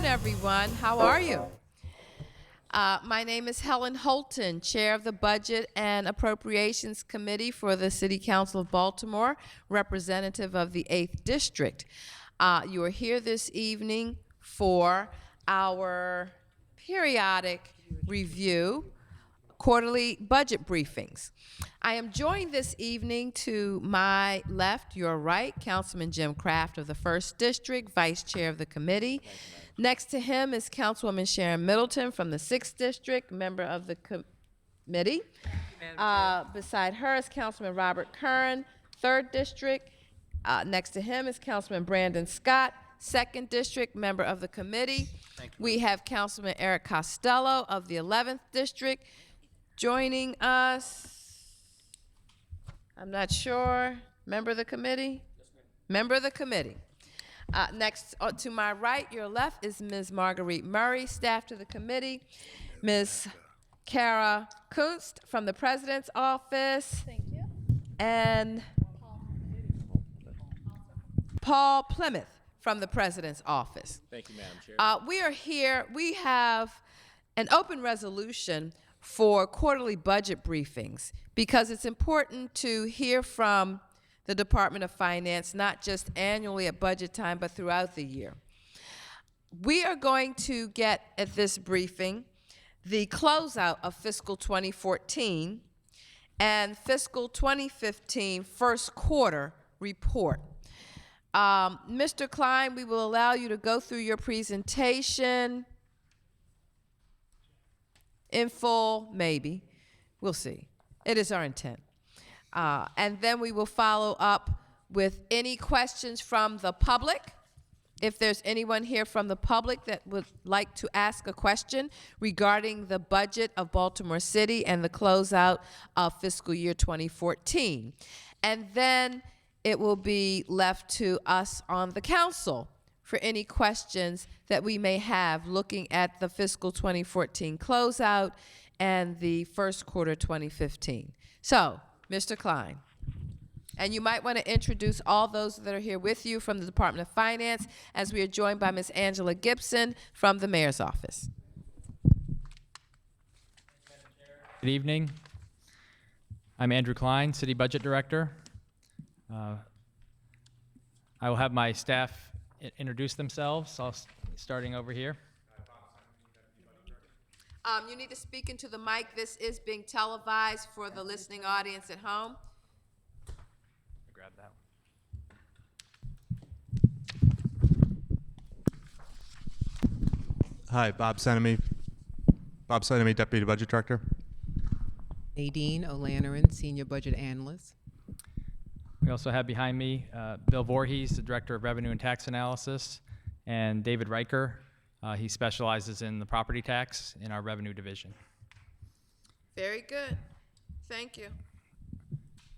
everyone. How are you? My name is Helen Holton, Chair of the Budget and Appropriations Committee for the City Council of Baltimore, representative of the 8th District. You are here this evening for our periodic review, quarterly budget briefings. I am joined this evening to my left, your right, Councilman Jim Kraft of the 1st District, Vice Chair of the committee. Next to him is Councilwoman Sharon Middleton from the 6th District, member of the committee. Beside her is Councilman Robert Curran, 3rd District. Next to him is Councilman Brandon Scott, 2nd District, member of the committee. We have Councilman Eric Costello of the 11th District joining us. I'm not sure. Member of the committee? Yes, member of the committee. Next to my right, your left, is Ms. Marguerite Murray, staff to the committee. Ms. Kara Kunst from the President's office. Thank you. And Paul Plymouth from the President's office. Thank you, Madam Chair. We are here. We have an open resolution for quarterly budget briefings because it's important to hear from the Department of Finance, not just annually at budget time, but throughout the year. We are going to get at this briefing the closeout of fiscal 2014 and fiscal 2015 first quarter report. Mr. Klein, we will allow you to go through your presentation in full, maybe. We'll see. It is our intent. And then we will follow up with any questions from the public. If there's anyone here from the public that would like to ask a question regarding the budget of Baltimore City and the closeout of fiscal year 2014. And then it will be left to us on the council for any questions that we may have looking at the fiscal 2014 closeout and the first quarter 2015. So, Mr. Klein, and you might want to introduce all those that are here with you from the Department of Finance, as we are joined by Ms. Angela Gibson from the Mayor's office. Good evening. I'm Andrew Klein, City Budget Director. I will have my staff introduce themselves, starting over here. You need to speak into the mic. This is being televised for the listening audience at home. Grab that one. Hi, Bob Senemy, Deputy Budget Director. Nadine O'Lanaran, Senior Budget Analyst. We also have behind me Bill Voorhees, the Director of Revenue and Tax Analysis, and David Riker. He specializes in the property tax in our revenue division. Very good. Thank you.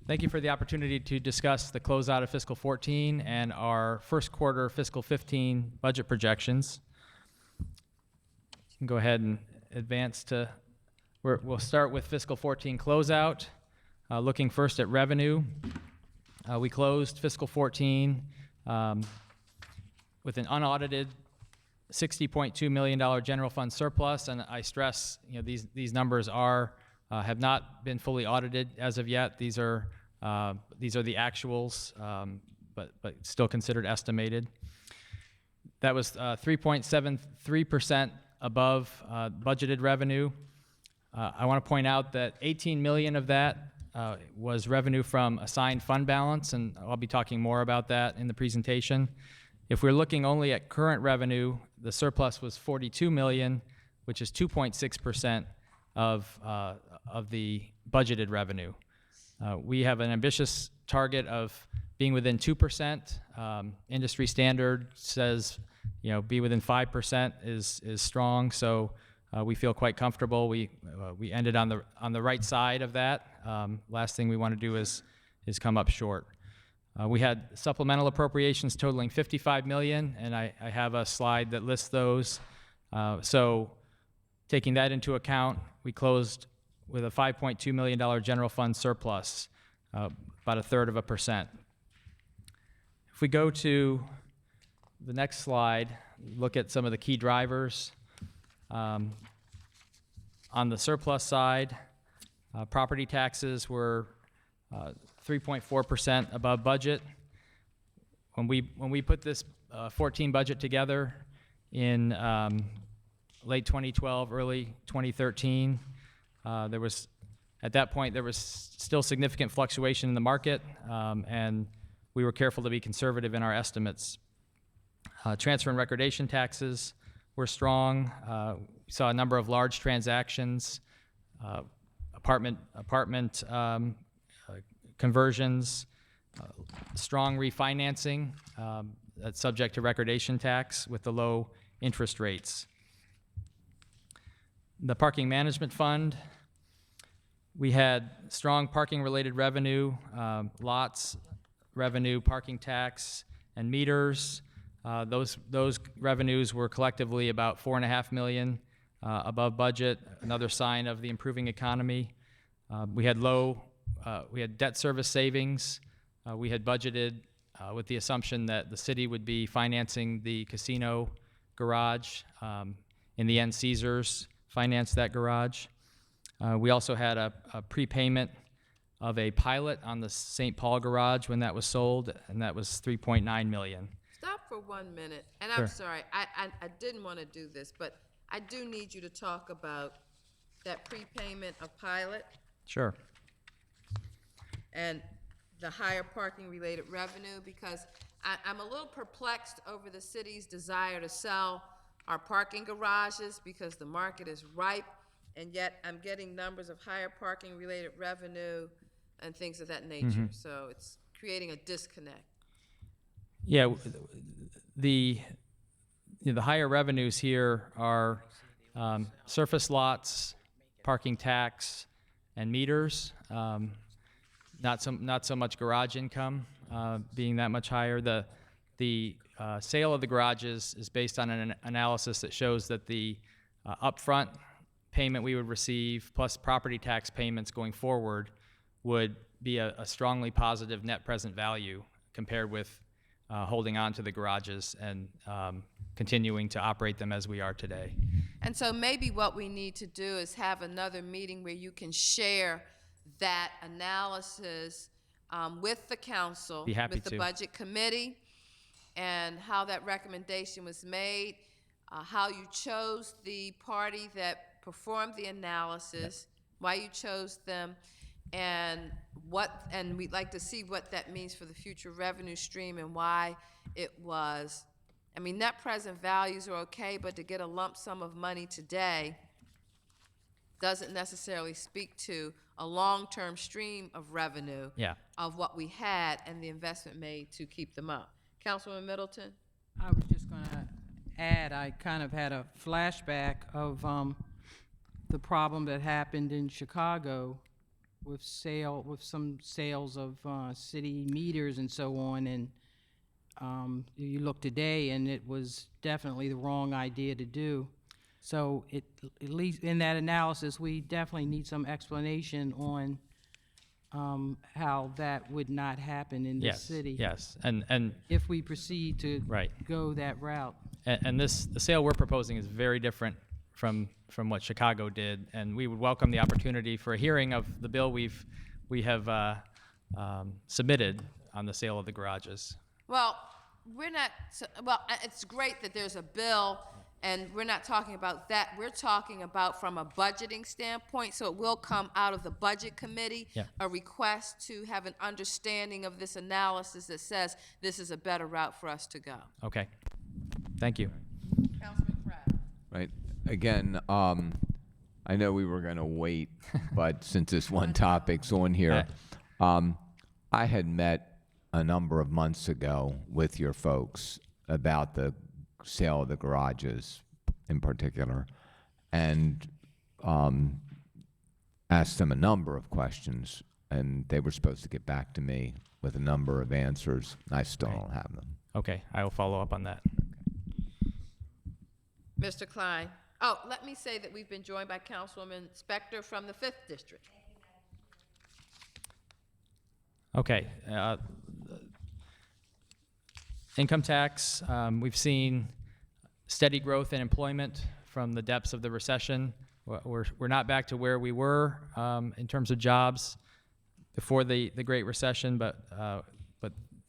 Thank you for the opportunity to discuss the closeout of fiscal 14 and our first quarter fiscal 15 budget projections. You can go ahead and advance to, we'll start with fiscal 14 closeout. Looking first at revenue. We closed fiscal 14 with an unaudited $60.2 million general fund surplus, and I stress, these numbers have not been fully audited as of yet. These are the actuals, but still considered estimated. That was 3.73% above budgeted revenue. I want to point out that 18 million of that was revenue from assigned fund balance, and I'll be talking more about that in the presentation. If we're looking only at current revenue, the surplus was 42 million, which is 2.6% of the budgeted revenue. We have an ambitious target of being within 2%. Industry standard says, be within 5% is strong. So we feel quite comfortable. We ended on the right side of that. Last thing we want to do is come up short. We had supplemental appropriations totaling 55 million, and I have a slide that lists those. So taking that into account, we closed with a $5.2 million general fund surplus, about 1/3%. If we go to the next slide, look at some of the key drivers. On the surplus side, property taxes were 3.4% above budget. When we put this 14 budget together in late 2012, early 2013, at that point there was still significant fluctuation in the market, and we were careful to be conservative in our estimates. Transfer and recordation taxes were strong. We saw a number of large transactions, apartment conversions, strong refinancing that's subject to recordation tax with the low interest rates. The parking management fund, we had strong parking-related revenue, lots revenue, parking tax, and meters. Those revenues were collectively about $4.5 million above budget. Another sign of the improving economy. We had debt service savings. We had budgeted with the assumption that the city would be financing the casino garage. In the end, Caesars financed that garage. We also had a prepayment of a pilot on the St. Paul garage when that was sold, and that was $3.9 million. Stop for 1 minute. And Sure. I'm sorry, I didn't want to do this, but I do need you to talk about that prepayment of pilot Sure. and the higher parking-related revenue, because I'm a little perplexed over the city's desire to sell our parking garages because the market is ripe, and yet I'm getting numbers of higher parking-related revenue and things of that nature. So it's creating a disconnect. Yeah, the higher revenues here are surface lots, parking tax, and meters. Not so much garage income being that much higher. The sale of the garages is based on an analysis that shows that the upfront payment we would receive plus property tax payments going forward would be a strongly positive net present value compared with holding on to the garages and continuing to operate them as we are today. And so maybe what we need to do is have another meeting where you can share that analysis with the council, Be happy with the to. budget committee, and how that recommendation was made, how you chose the party that performed the analysis, why you chose them, and we'd like to see what that means for the future revenue stream and why it was. I mean, net present values are okay, but to get a lump sum of money today doesn't necessarily speak to a long-term stream of revenue of what we had and the investment made to keep them up. Councilwoman Middleton? I was just going to add, I kind of had a flashback of the problem that happened in Chicago with some sales of city meters and so on, and you look today and it was definitely the wrong idea to do. So at least in that analysis, we definitely need some explanation on how that would not happen in the city. Yes, and if we proceed to go that route. And the sale we're proposing is very different from what Chicago did, and we would welcome the opportunity for a hearing of the bill we have submitted on the sale of the garages. Well, it's great that there's a bill, and we're not talking about that. We're talking about from a budgeting standpoint, so it will come out of the budget committee, a request to have an understanding of this analysis that says this is a better route for us to go. Okay, thank you. Councilman Pratt. Right. Again, I know we were going to wait, but since this one topic's on here, I had met a number of months ago with your folks about the sale of the garages in particular, and asked them a number of questions, and they were supposed to get back to me with a number of answers. I still don't have them. Okay, I will follow up on that. Mr. Klein. Oh, let me say that we've been joined by Councilwoman Spector from the 5th District. Okay. Income tax, we've seen steady growth in employment from the depths of the recession. We're not back to where we were in terms of jobs before the Great Recession, but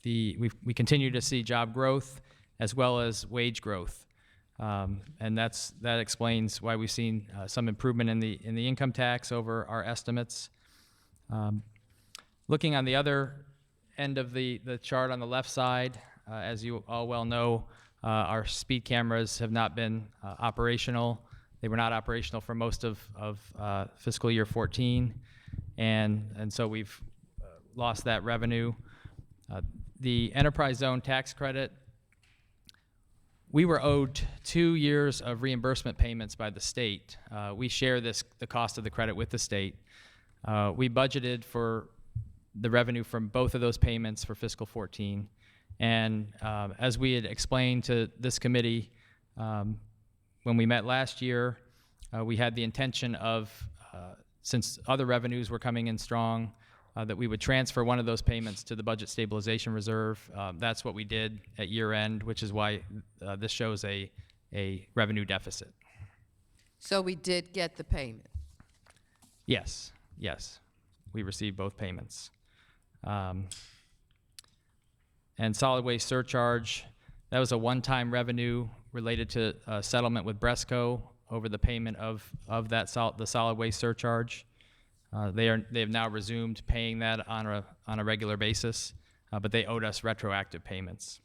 we continue to see job growth as well as wage growth, and that explains why we've seen some improvement in the income tax over our estimates. Looking on the other end of the chart on the left side, as you all well know, our speed cameras have not been operational. They were not operational for most of fiscal year 14, and so we've lost that revenue. The enterprise zone tax credit, we were owed 2 years of reimbursement payments by the state. We share the cost of the credit with the state. We budgeted for the revenue from both of those payments for fiscal 14. And as we had explained to this committee when we met last year, we had the intention of, since other revenues were coming in strong, that we would transfer one of those payments to the Budget Stabilization Reserve. That's what we did at year end, which is why this shows a revenue deficit. So we did get the payment. Yes, we received both payments. And solid waste surcharge, that was a one-time revenue related to a settlement with Bresco over the payment of the solid waste surcharge. They have now resumed paying that on a regular basis, but they owed us retroactive payments.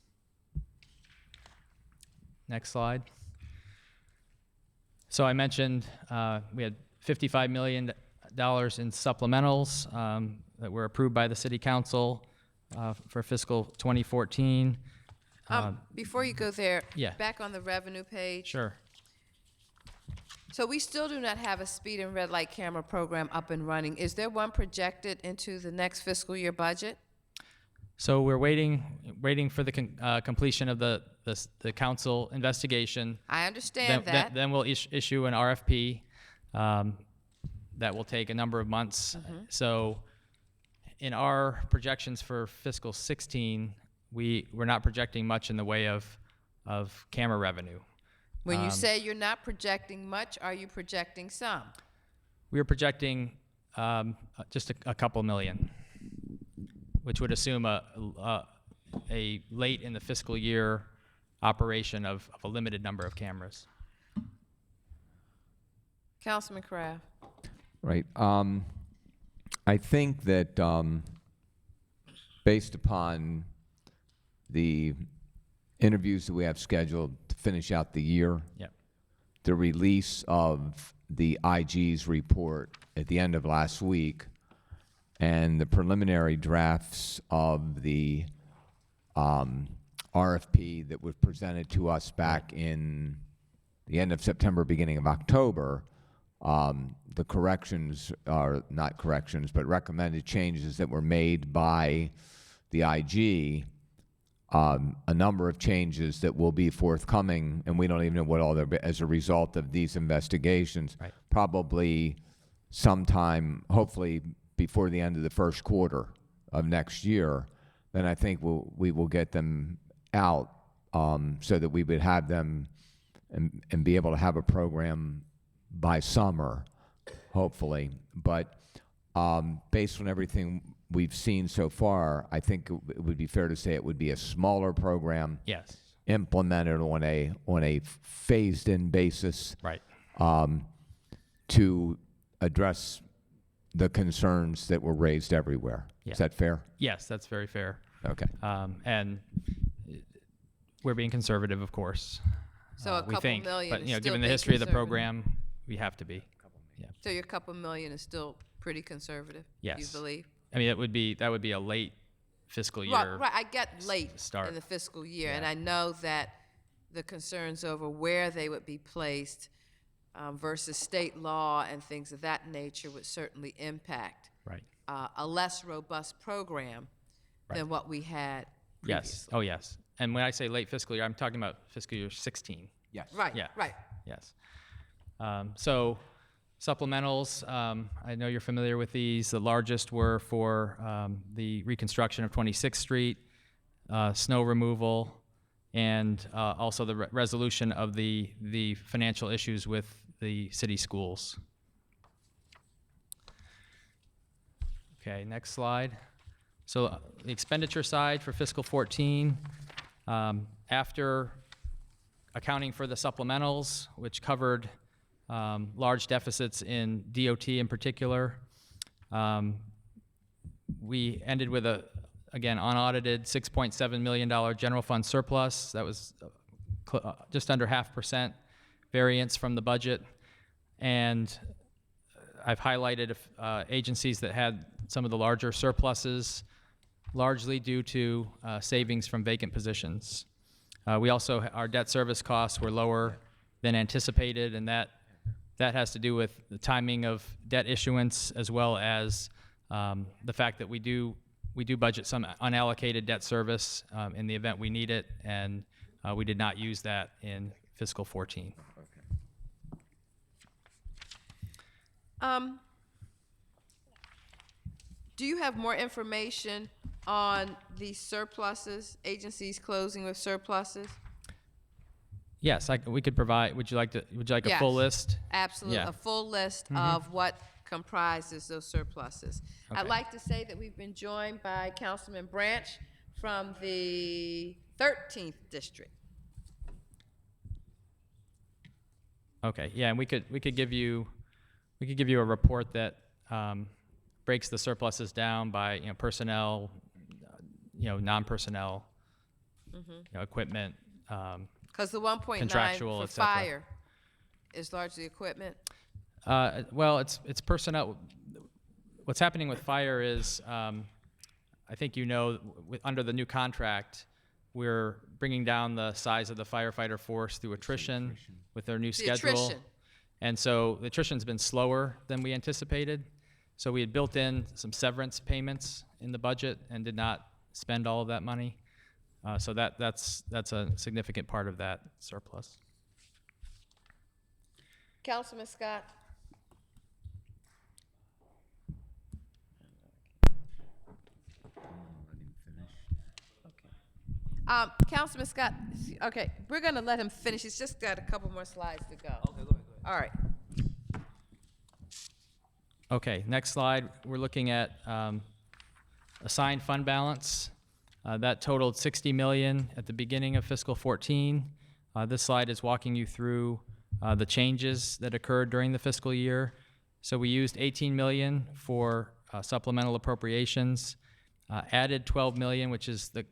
Next slide. So I mentioned we had $55 million in supplementals that were approved by the City Council for fiscal 2014. Before you go there, Yeah. back on the revenue page. Sure. So we still do not have a speed and red light camera program up and running. Is there one projected into the next fiscal year budget? So we're waiting for the completion of the council investigation. I understand that. Then we'll issue an RFP that will take a number of months. So in our projections for fiscal 16, we're not projecting much in the way of camera revenue. When you say you're not projecting much, are you projecting some? We are projecting just a couple million, which would assume a late in the fiscal year operation of a limited number of cameras. Councilman Kraft. Right. I think that based upon the interviews that we have scheduled to finish out the year, Yep. the release of the IG's report at the end of last week, and the preliminary drafts of the RFP that was presented to us back in the end of September, beginning of October, the corrections are not corrections, but recommended changes that were made by the IG, a number of changes that will be forthcoming, and we don't even know what all they're as a result of these investigations. Right. Probably sometime, hopefully before the end of the first quarter of next year, then I think we will get them out so that we would have them and be able to have a program by summer, hopefully. But based on everything we've seen so far, I think it would be fair to say it would be a smaller program, Yes. implemented on a phased-in basis, Right. to address the concerns that were raised everywhere. Yeah. Is that fair? Yes, that's very fair. Okay. And we're being conservative, of course. So a we couple think, million but is given still the being history of the conservative. program, we have to be. So your couple million is still pretty conservative? Yes. You believe? I mean, that would be a late fiscal year. Right, I get late start. in the fiscal year, and Yeah. I know that the concerns over where they would be placed versus state law and things of that nature would certainly impact Right. a less robust program than what we had Yes. previously. Oh, yes. And when I say late fiscal year, I'm talking about fiscal year 16. Yes. Right, Yeah. right. Yes. So supplementals, I know you're familiar with these. The largest were for the reconstruction of 26th Street, snow removal, and also the resolution of the financial issues with the city schools. Okay, next slide. So the expenditure side for fiscal 14, after accounting for the supplementals, which covered large deficits in DOT in particular, we ended with a, again, unaudited $6.7 million general fund surplus. That was just under 0.5% variance from the budget. And I've highlighted agencies that had some of the larger surpluses, largely due to savings from vacant positions. We also, our debt service costs were lower than anticipated, and that has to do with the timing of debt issuance, as well as the fact that we do budget some unallocated debt service in the event we need it, and we did not use that in fiscal 14. Do you have more information on the surpluses, agencies closing with surpluses? Yes, we could provide. Would you like a Yes. full list? Absolutely, Yeah. a full list of what comprises those surpluses. I'd Okay. like to say that we've been joined by Councilman Branch from the 13th District. Okay, yeah, and we could give you a report that breaks the surpluses down by personnel, non-personnel, equipment. Because the 1.9 Contractual, for et cetera. fire is largely equipment. Well, it's personnel. What's happening with fire is, I think under the new contract, we're bringing down the size of the firefighter force through attrition with their new schedule. Attrition. And so the attrition's been slower than we anticipated. So we had built in some severance payments in the budget and did not spend all of that money. So that's a significant part of that surplus. Councilman Scott? Councilman Scott, okay, we're gonna let him finish. He's just got a couple more slides to go. Okay, go ahead. All right. Okay, next slide. We're looking at assigned fund balance. That totaled $60 million at the beginning of fiscal 14. This slide is walking you through the changes that occurred during the fiscal year. So we used $18 million for supplemental appropriations, added $12 million, which is the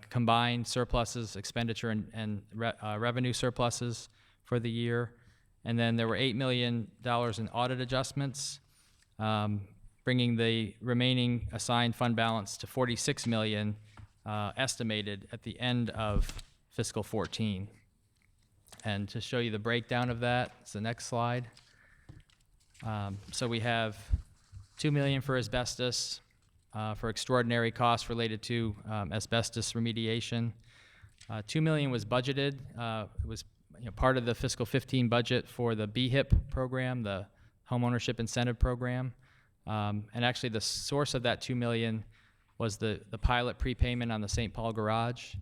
combined surpluses, expenditure, and revenue surpluses for the year. And then there were $8 million in audit adjustments, bringing the remaining assigned fund balance to $46 million estimated at the end of fiscal 14. And to show you the breakdown of that, it's the next slide. So we have $2 million for asbestos, for extraordinary costs related to asbestos remediation. $2 million was budgeted. It was part of the fiscal 15 budget for the BHIP program, the Homeownership Incentive Program. And actually the source of that $2 million was the pilot prepayment on the St. Paul garage.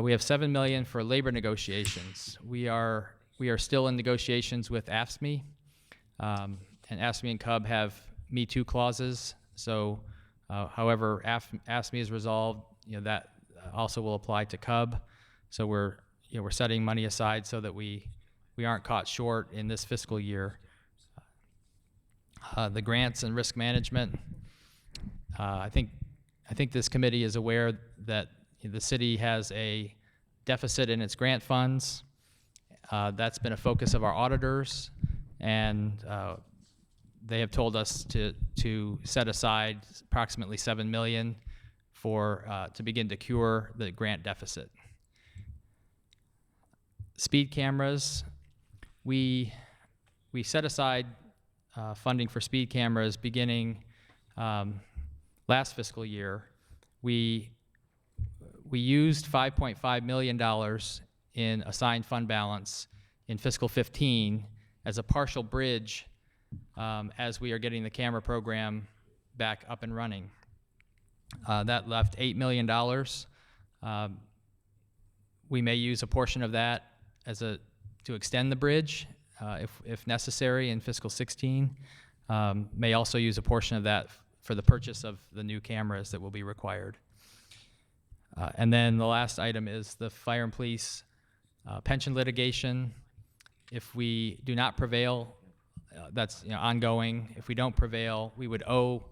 We have $7 million for labor negotiations. We are still in negotiations with AFSCME, and AFSCME and CUB have Me Too clauses. So, however AFSCME is resolved, that also will apply to CUB. So we're setting money aside so that we aren't caught short in this fiscal year. The grants and risk management. I think this committee is aware that the city has a deficit in its grant funds. That's been a focus of our auditors, and they have told us to set aside approximately $7 million to begin to cure the grant deficit. Speed cameras, we set aside funding for speed cameras beginning last fiscal year. We used $5.5 million in assigned fund balance in fiscal 15 as a partial bridge as we are getting the camera program back up and running. That left $8 million. We may use a portion of that to extend the bridge if necessary in fiscal 16. May also use a portion of that for the purchase of the new cameras that will be required. And then the last item is the fire and police pension litigation. If we do not prevail, that's ongoing. If we don't prevail, we would owe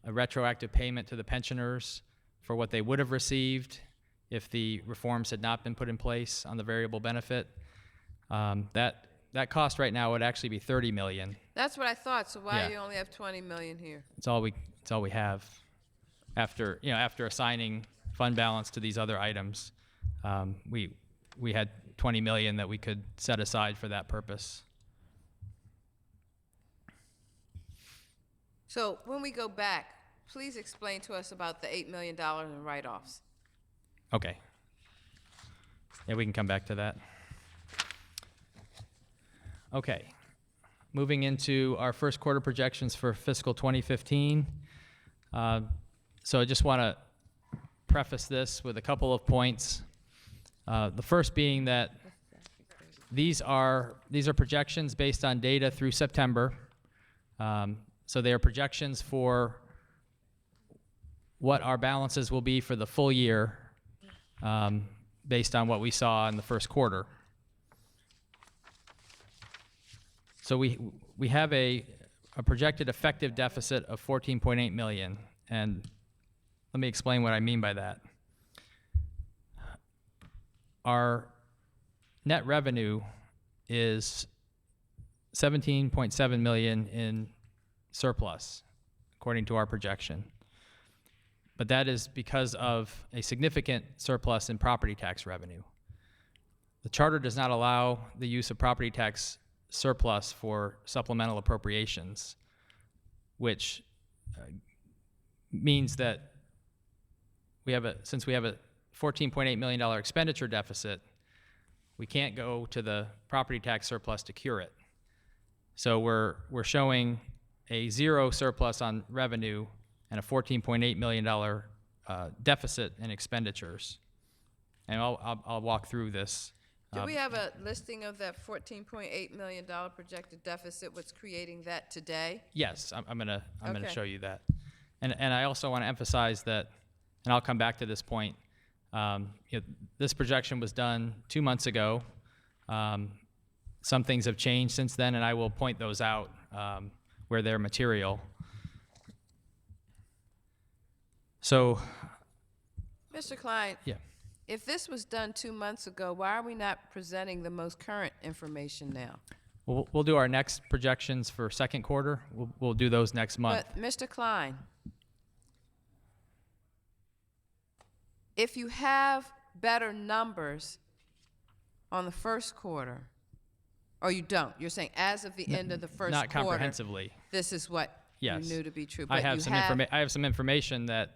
a retroactive payment to the pensioners for what they would have received if the reforms had not been put in place on the variable benefit. That cost right now would actually be $30 million. That's what I thought. So why Yeah. do you only have 20 million here? It's all we have after assigning fund balance to these other items. We had 20 million that we could set aside for that purpose. So when we go back, please explain to us about the $8 million in write-offs. Okay. Yeah, we can come back to that. Okay. Moving into our first quarter projections for fiscal 2015. So I just want to preface this with a couple of points. The first being that these are projections based on data through September. So they are projections for what our balances will be for the full year based on what we saw in the first quarter. So we have a projected effective deficit of 14.8 million, and let me explain what I mean by that. Our net revenue is 17.7 million in surplus, according to our projection. But that is because of a significant surplus in property tax revenue. The charter does not allow the use of property tax surplus for supplemental appropriations, which means that since we have a $14.8 million expenditure deficit, we can't go to the property tax surplus to cure it. So we're showing a zero surplus on revenue and a $14.8 million deficit in expenditures. And I'll walk through this. Do we have a listing of that $14.8 million projected deficit? What's creating that today? Yes, I'm gonna Okay. show you that. And I also want to emphasize that, and I'll come back to this point. This projection was done 2 months ago. Some things have changed since then, and I will point those out where they're material. So, Mr. Klein, yeah. if this was done 2 months ago, why are we not presenting the most current information now? We'll do our next projections for second quarter. We'll do those next month. But Mr. Klein, if you have better numbers on the first quarter, or you don't, you're saying as of the end of the first Not quarter, comprehensively. this is what Yes. you knew to be true. I But have you some information that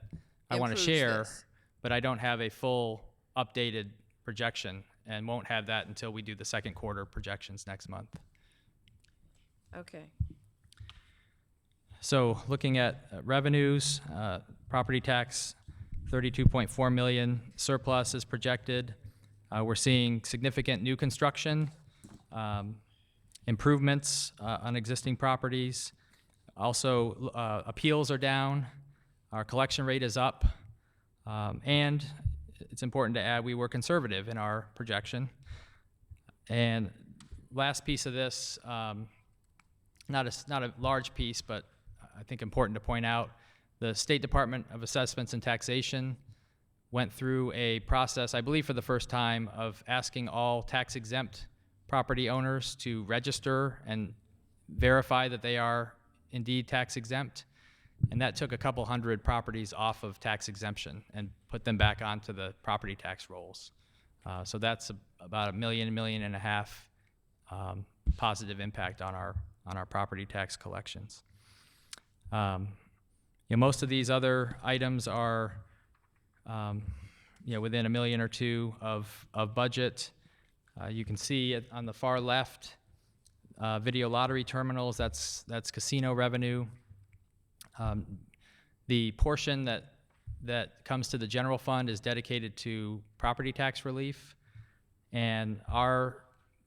I want to improves share, this. but I don't have a full updated projection, and won't have that until we do the second quarter projections next month. Okay. So looking at revenues, property tax, 32.4 million surplus is projected. We're seeing significant new construction, improvements on existing properties. Also, appeals are down. Our collection rate is up. And it's important to add, we were conservative in our projection. And last piece of this, not a large piece, but I think important to point out, the State Department of Assessments and Taxation went through a process, I believe for the first time, of asking all tax-exempt property owners to register and verify that they are indeed tax-exempt. And that took a couple hundred properties off of tax exemption and put them back onto the property tax rolls. So that's about $1 million and a half positive impact on our property tax collections. Most of these other items are within $1 million or $2 million of budget. You can see it on the far left, video lottery terminals, that's casino revenue. The portion that comes to the general fund is dedicated to property tax relief. And our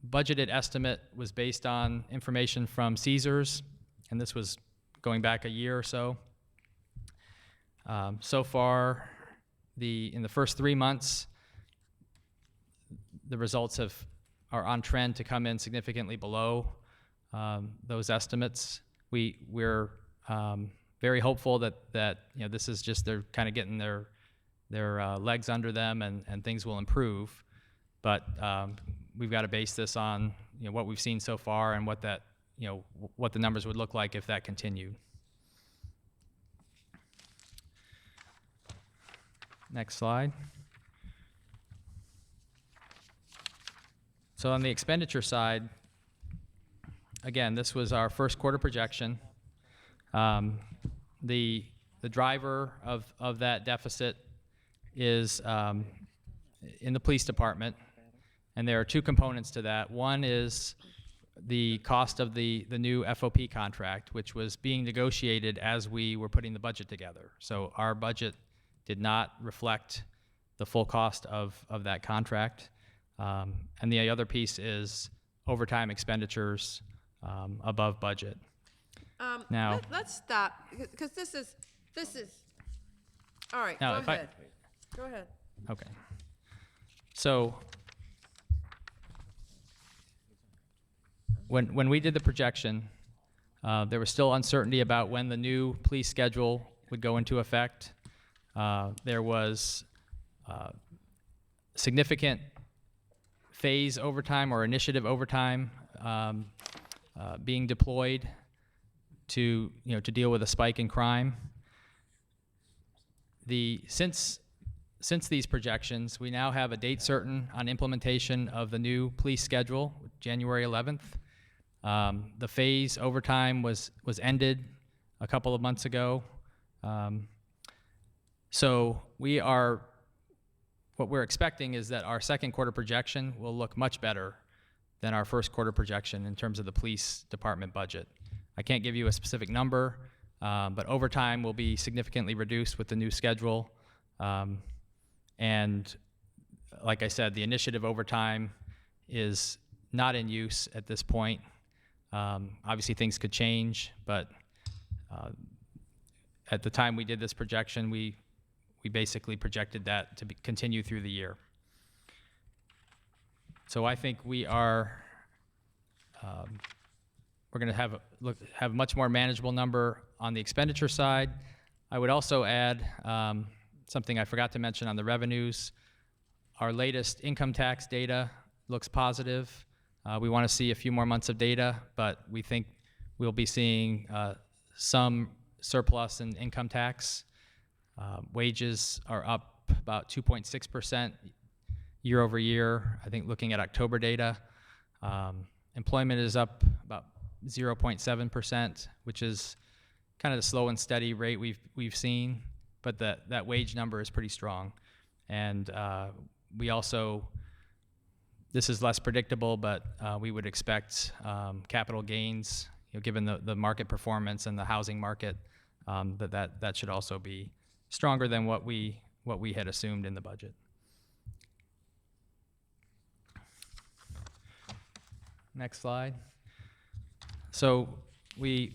budgeted estimate was based on information from Caesars, and this was going back a year or so. So far, in the first 3 months, the results are on trend to come in significantly below those estimates. We're very hopeful that this is just they're kind of getting their legs under them and things will improve. But we've got to base this on what we've seen so far and what the numbers would look like if that continued. Next slide. So on the expenditure side, again, this was our first quarter projection. The driver of that deficit is in the police department, and there are two components to that. One is the cost of the new FOP contract, which was being negotiated as we were putting the budget together. So our budget did not reflect the full cost of that contract. And the other piece is overtime expenditures above budget. Now, let's stop, because this is, all right, Now, go if I- ahead. Go ahead. okay. So when we did the projection, there was still uncertainty about when the new police schedule would go into effect. There was significant phase overtime or initiative overtime being deployed to deal with a spike in crime. Since these projections, we now have a date certain on implementation of the new police schedule, January 11th. The phase overtime was ended a couple of months ago. So what we're expecting is that our second quarter projection will look much better than our first quarter projection in terms of the police department budget. I can't give you a specific number, but overtime will be significantly reduced with the new schedule. And like I said, the initiative overtime is not in use at this point. Obviously things could change, but at the time we did this projection, we basically projected that to continue through the year. So I think we're going to have a much more manageable number on the expenditure side. I would also add something I forgot to mention on the revenues. Our latest income tax data looks positive. We want to see a few more months of data, but we think we'll be seeing some surplus in income tax. Wages are up about 2.6% year over year, I think looking at October data. Employment is up about 0.7%, which is kind of the slow and steady rate we've seen, but that wage number is pretty strong. And we also, this is less predictable, but we would expect capital gains, given the market performance and the housing market, that should also be stronger than what we had assumed in the budget. Next slide. So we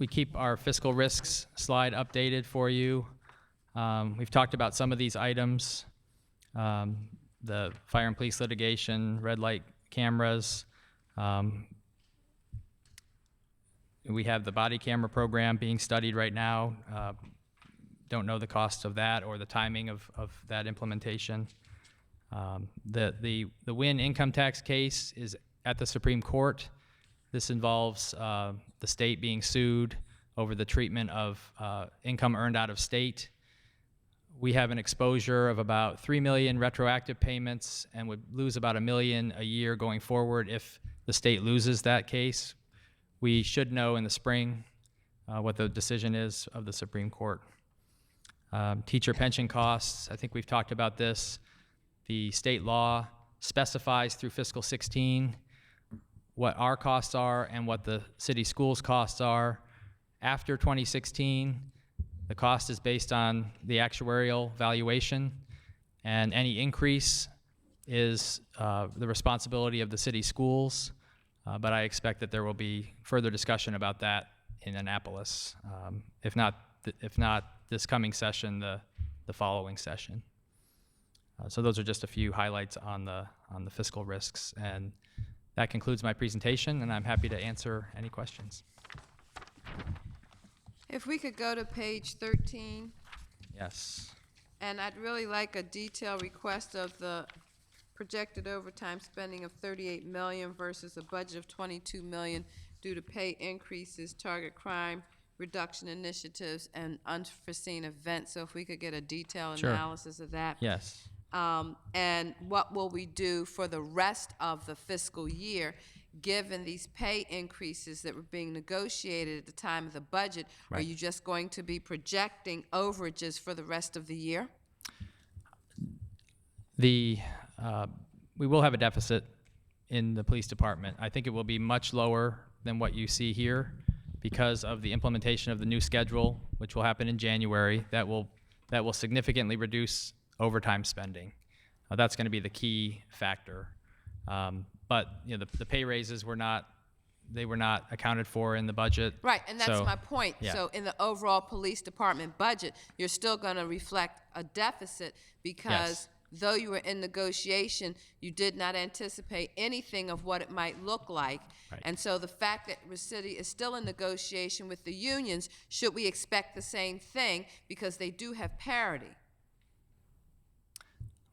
keep our fiscal risks slide updated for you. We've talked about some of these items, the fire and police litigation, red light cameras. We have the body camera program being studied right now. Don't know the cost of that or the timing of that implementation. The Wynn income tax case is at the Supreme Court. This involves the state being sued over the treatment of income earned out of state. We have an exposure of about 3 million retroactive payments and would lose about $1 million a year going forward if the state loses that case. We should know in the spring what the decision is of the Supreme Court. Teacher pension costs, I think we've talked about this. The state law specifies through fiscal 16 what our costs are and what the city schools costs are. After 2016, the cost is based on the actuarial valuation, and any increase is the responsibility of the city schools, but I expect that there will be further discussion about that in Annapolis, if not this coming session, the following session. So those are just a few highlights on the fiscal risks, and that concludes my presentation, and I'm happy to answer any questions. If we could go to page 13, Yes. and I'd really like a detailed request of the projected overtime spending of 38 million versus a budget of 22 million due to pay increases, target crime reduction initiatives, and unforeseen events. So if we could get a detailed Sure. analysis of that. Yes. And what will we do for the rest of the fiscal year, given these pay increases that were being negotiated at the time of the budget? Are Right. you just going to be projecting overages for the rest of the year? We will have a deficit in the police department. I think it will be much lower than what you see here because of the implementation of the new schedule, which will happen in January. That will significantly reduce overtime spending. That's going to be the key factor. But the pay raises were not accounted for in the budget. Right, and that's So, my point. yeah. So in the overall police department budget, you're still going to reflect a deficit because Yes. though you were in negotiation, you did not anticipate anything of what it might look like. Right. And so the fact that the city is still in negotiation with the unions, should we expect the same thing because they do have parity?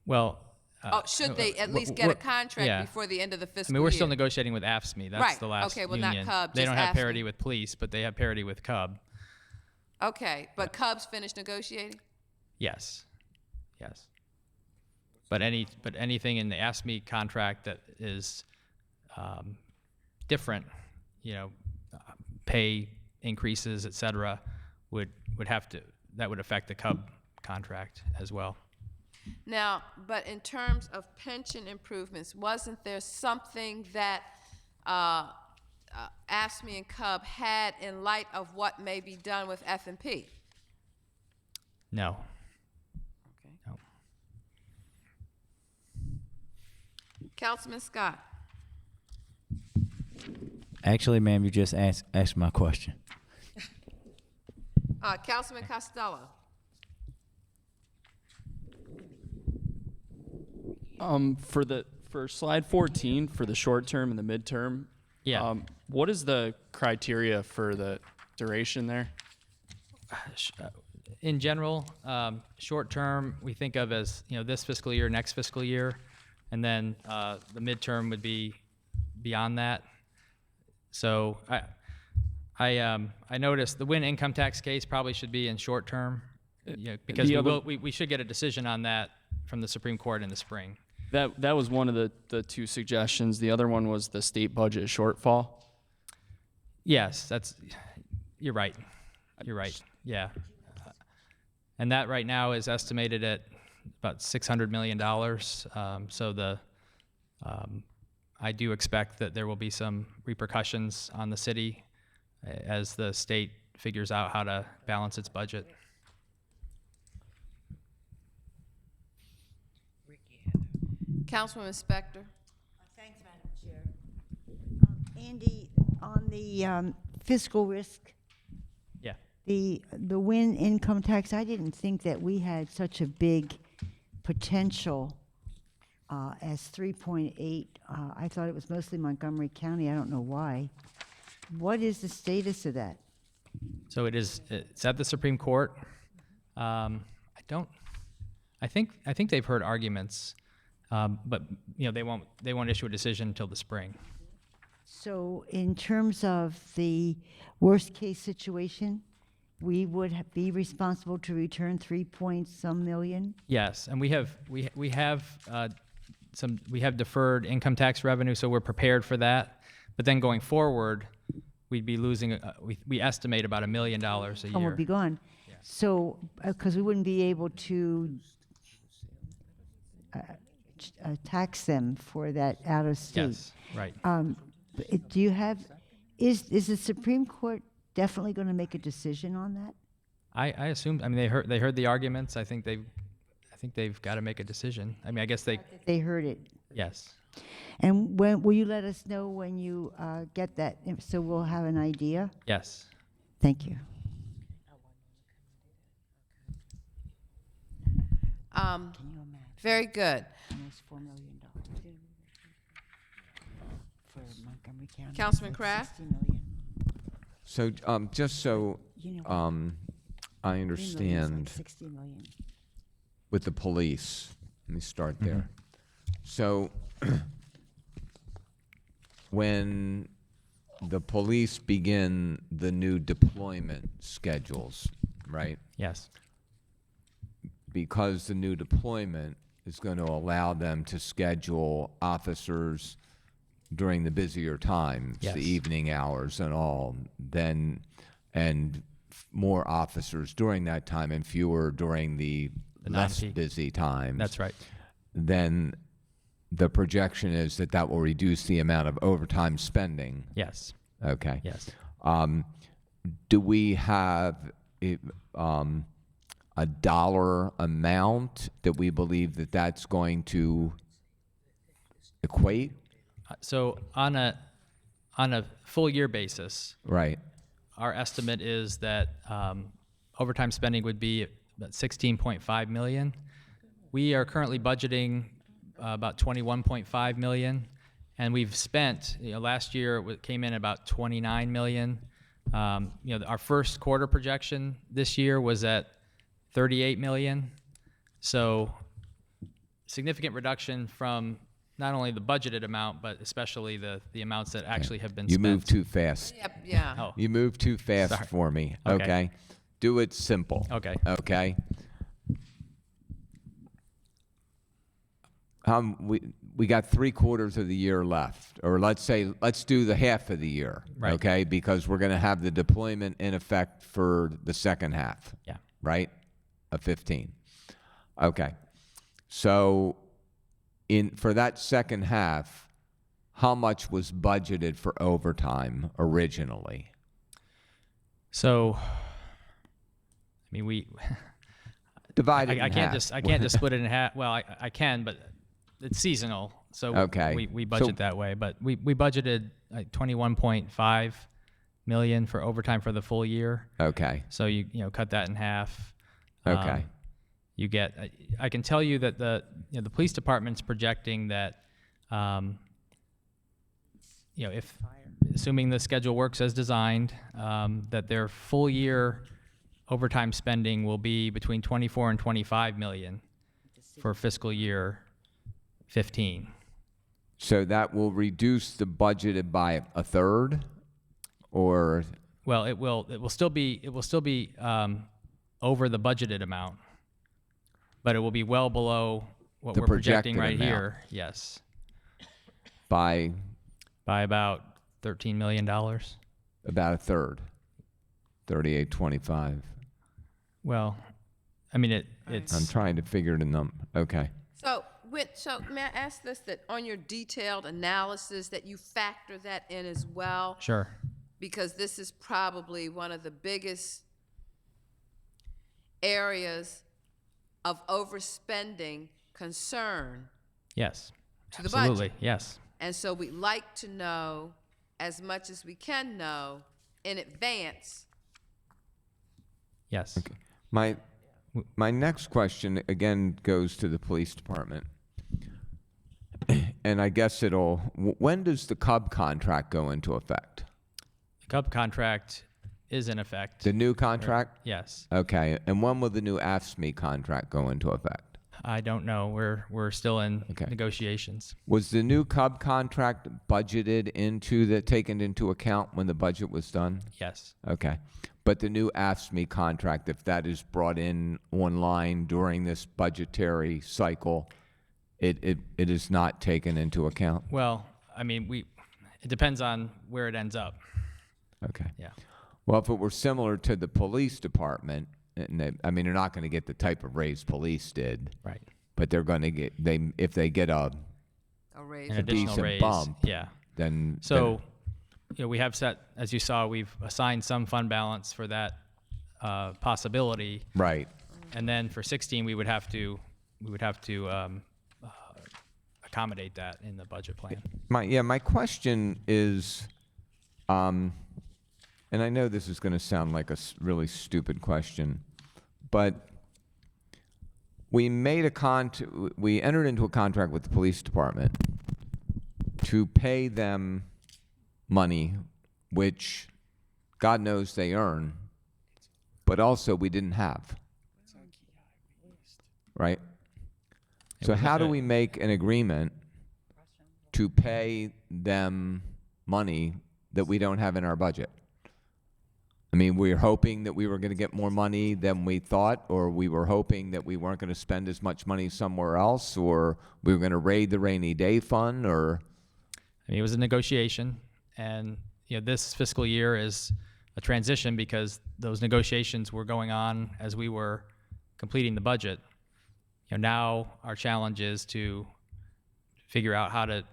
Well, Should they at least get a contract before the end of the fiscal I year? mean, we're still negotiating with AFSCME. That's Right. the last Okay, well, not union. Cub, They just don't have AFSCME. parity with police, but they have parity with Cub. Okay, but Cubs finished negotiating? Yes. Yes. But anything in the AFSCME contract that is different, pay increases, et cetera, would affect the Cub contract as well. Now, but in terms of pension improvements, wasn't there something that AFSCME and Cub had in light of what may be done with F&P? No. Okay. No. Councilman Scott. Actually, ma'am, you just asked my question. Councilman Costello. For slide 14 for the short term and the midterm, Yeah. what is the criteria for the duration there? In general, short term we think of as this fiscal year, next fiscal year, and then the midterm would be beyond that. So I noticed the Wynn income tax case probably should be in short term, because we should get a decision on that from the Supreme Court in the spring. That was one of the two suggestions. The other one was the state budget shortfall. Yes, you're right. You're right. Yeah. And that right now is estimated at about $600 million. So I do expect that there will be some repercussions on the city as the state figures out how to balance its budget. Councilwoman Spector. Thanks, Madam Chair. Andy, on the fiscal risk, Yeah. the Wynn income tax, I didn't think that we had such a big potential as 3.8. I thought it was mostly Montgomery County. I don't know why. What is the status of that? So it's at the Supreme Court. I think they've heard arguments, but they won't issue a decision until the spring. So in terms of the worst case situation, we would be responsible to return 3-point-some million? Yes, and we have deferred income tax revenue, so we're prepared for that. But then going forward, we'd be losing. We estimate about $1 million a year. Oh, we'll be gone. Yeah. So, because we wouldn't be able to tax them for that out of state. Yes, right. Do you have, is the Supreme Court definitely going to make a decision on that? I assume. I mean, they heard the arguments. I think they've got to make a decision. I mean, I guess they. They heard it. Yes. And when will you let us know when you get that, so we'll have an idea? Yes. Thank you. Can you imagine? Very good. Almost $4 million for Montgomery County. Councilman Like Kraft? 60 million. So just so You know, I 3 million is like understand 60 million. with the police, let me start there. So when the police begin the new deployment schedules, right? Yes. Because the new deployment is going to allow them to schedule officers during the busier times, Yes. the evening hours and all, then, and more officers during that time and fewer during the less non-peak. busy times. That's right. Then the projection is that that will reduce the amount of overtime spending. Yes. Okay. Yes. Do we have a dollar amount that we believe that that's going to equate? So on a full year basis, Right. our estimate is that overtime spending would be about 16.5 million. We are currently budgeting about 21.5 million, and we've spent. Last year it came in about 29 million. Our first quarter projection this year was at 38 million. So significant reduction from not only the budgeted amount, but especially the amounts that actually have been You spent. moved too fast. Yep, yeah. Oh, You moved too fast Sorry. for me. Okay. Okay. Do it simple. okay. Okay. We got 3/4 of the year left, or let's do the half of the year. Right. Okay, because we're going to have the deployment in effect for the second half. Yeah. Right, of 15. Okay, so for that second half, how much was budgeted for overtime originally? So, I mean, we. Divided in I can't half. I can't just split it in half. Well, I can, but it's seasonal, so Okay. we budget that way. But we budgeted like 21.5 million for overtime for the full year. Okay. So you cut that in half. Okay. You get. I can tell you that the police department's projecting that, if assuming the schedule works as designed, that their full year overtime spending will be between 24 and 25 million for fiscal year 15. So that will reduce the budgeted by a third, or Well, it will still be over the budgeted amount, but it will be well below what The we're projecting projected right amount. here. Yes, by by about $13 million. about a third, 38.25. Well, I mean it's I'm trying to figure the number. Okay. So may I ask this, that on your detailed analysis, that you factor that in as well? sure. Because this is probably one of the biggest areas of overspending concern Yes, to the absolutely. budget. Yes. And so we'd like to know as much as we can know in advance. Yes. Okay. My next question again goes to the police department, and I guess when does the Cub contract go into effect? The Cub contract is in effect. The new contract? Yes. Okay. And when will the new AFSCME contract go into effect? I don't know. We're still in Okay. negotiations. Was the new Cub contract taken into account when the budget was done? Yes. Okay. But the new AFSCME contract, if that is brought in online during this budgetary cycle, it is not taken into account? Well, I mean, it depends on where it ends up. Okay. Yeah. Well, if it were similar to the police department, and they're not going to get the type of raise police did, Right. but they're going to get, if they get a raise. An additional decent raise. bump, Yeah. then So, we have set, as you saw, we've assigned some fund balance for that possibility, right. and then for 16 we would have to accommodate that in the budget plan. My question is, and I know this is going to sound like a really stupid question, but we entered into a contract with the police department to pay them money, which God knows they earn, but also we didn't have. Right? So how do we make an agreement to pay them money that we don't have in our budget? I mean, we were hoping that we were going to get more money than we thought, or we were hoping that we weren't going to spend as much money somewhere else, or we were going to raid the rainy day fund, or... I mean, it was a negotiation, and this fiscal year is a transition because those negotiations were going on as we were completing the budget. Now our challenge is to figure out how to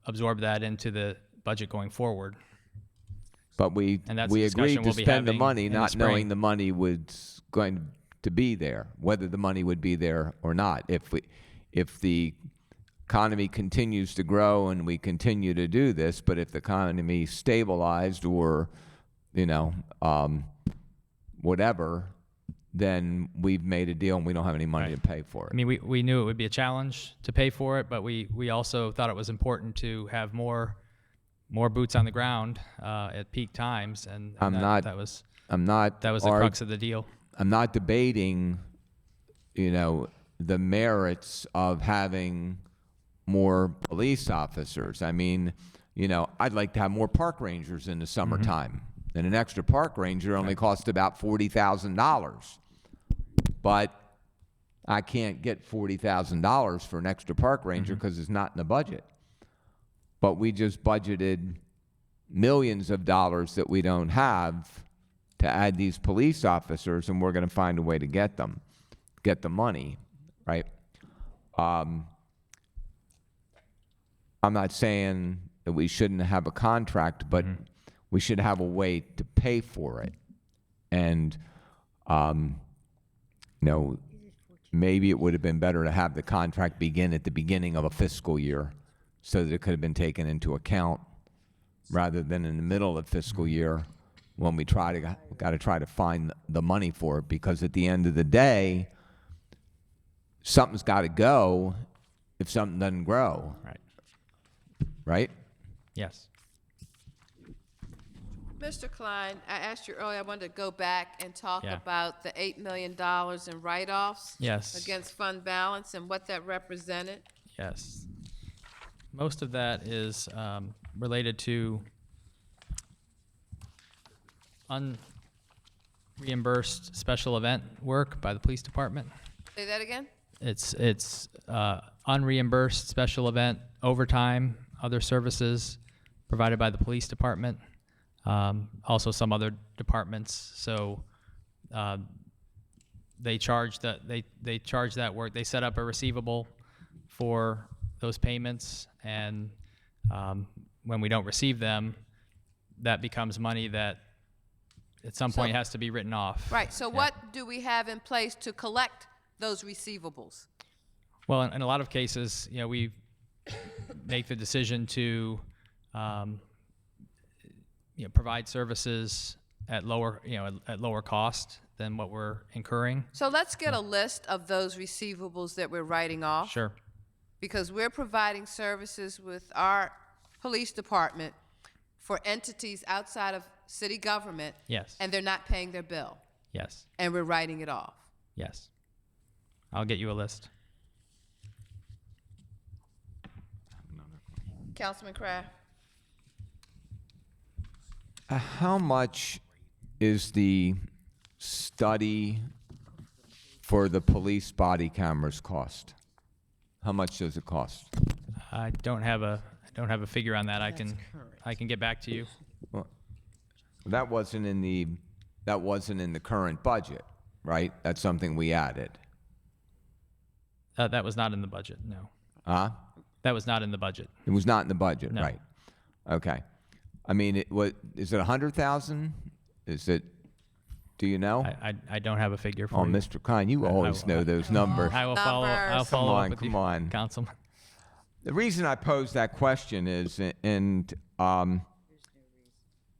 absorb that into the budget going forward. But we agreed to spend the money not knowing the money was going to be there, whether the money would be there or not. If the economy continues to grow and we continue to do this, but if the economy stabilized or, whatever, then we've made a deal and we don't have any money to pay for it. I mean, we knew it would be a challenge to pay for it, but we also thought it was important to have more boots on the ground at peak times, and that was the crux of the deal. I'm not debating, the merits of having more police officers. I mean, I'd like to have more park rangers in the summertime. And an extra park ranger only costs about $40,000. But I can't get $40,000 for an extra park ranger because it's not in the budget. But we just budgeted millions of dollars that we don't have to add these police officers, and we're going to find a way to get the money, right? I'm not saying that we shouldn't have a contract, but we should have a way to pay for it. And, maybe it would have been better to have the contract begin at the beginning of a fiscal year so that it could have been taken into account rather than in the middle of the fiscal year when we got to try to find the money for it, because at the end of the day, something's got to go if something doesn't grow. Right? Yes. Mr. Klein, I asked you earlier, I wanted to go back and talk about the $8 million in write-offs against fund balance and what that represented. Yes. Most of that is related to unreimbursed special event work by the police department. Say that again? It's unreimbursed special event overtime, other services provided by the police department, also some other departments. So they charge that work. They set up a receivable for those payments, and when we don't receive them, that becomes money that at some point has to be written off. Right. So what do we have in place to collect those receivables? Well, in a lot of cases, we make the decision to provide services at lower cost than what we're incurring. So let's get a list of those receivables that we're writing off. Sure. Because we're providing services with our police department for entities outside of city government. Yes. And they're not paying their bill. Yes. And we're writing it off. Yes. I'll get you a list. Councilman Kraft. How much is the study for the police body cameras cost? How much does it cost? I don't have a figure on that. I can get back to you. Well, that wasn't in the current budget, right? That's something we added. That was not in the budget. No. That was not in the budget. It was not in the budget, No. right? Okay. I mean, is it 100,000? Is it? Do you know? I don't have a figure for Oh, you. Mr. Klein, you always know those numbers. I will follow. I'll follow up with you, Come on. Councilman. The reason I pose that question is, and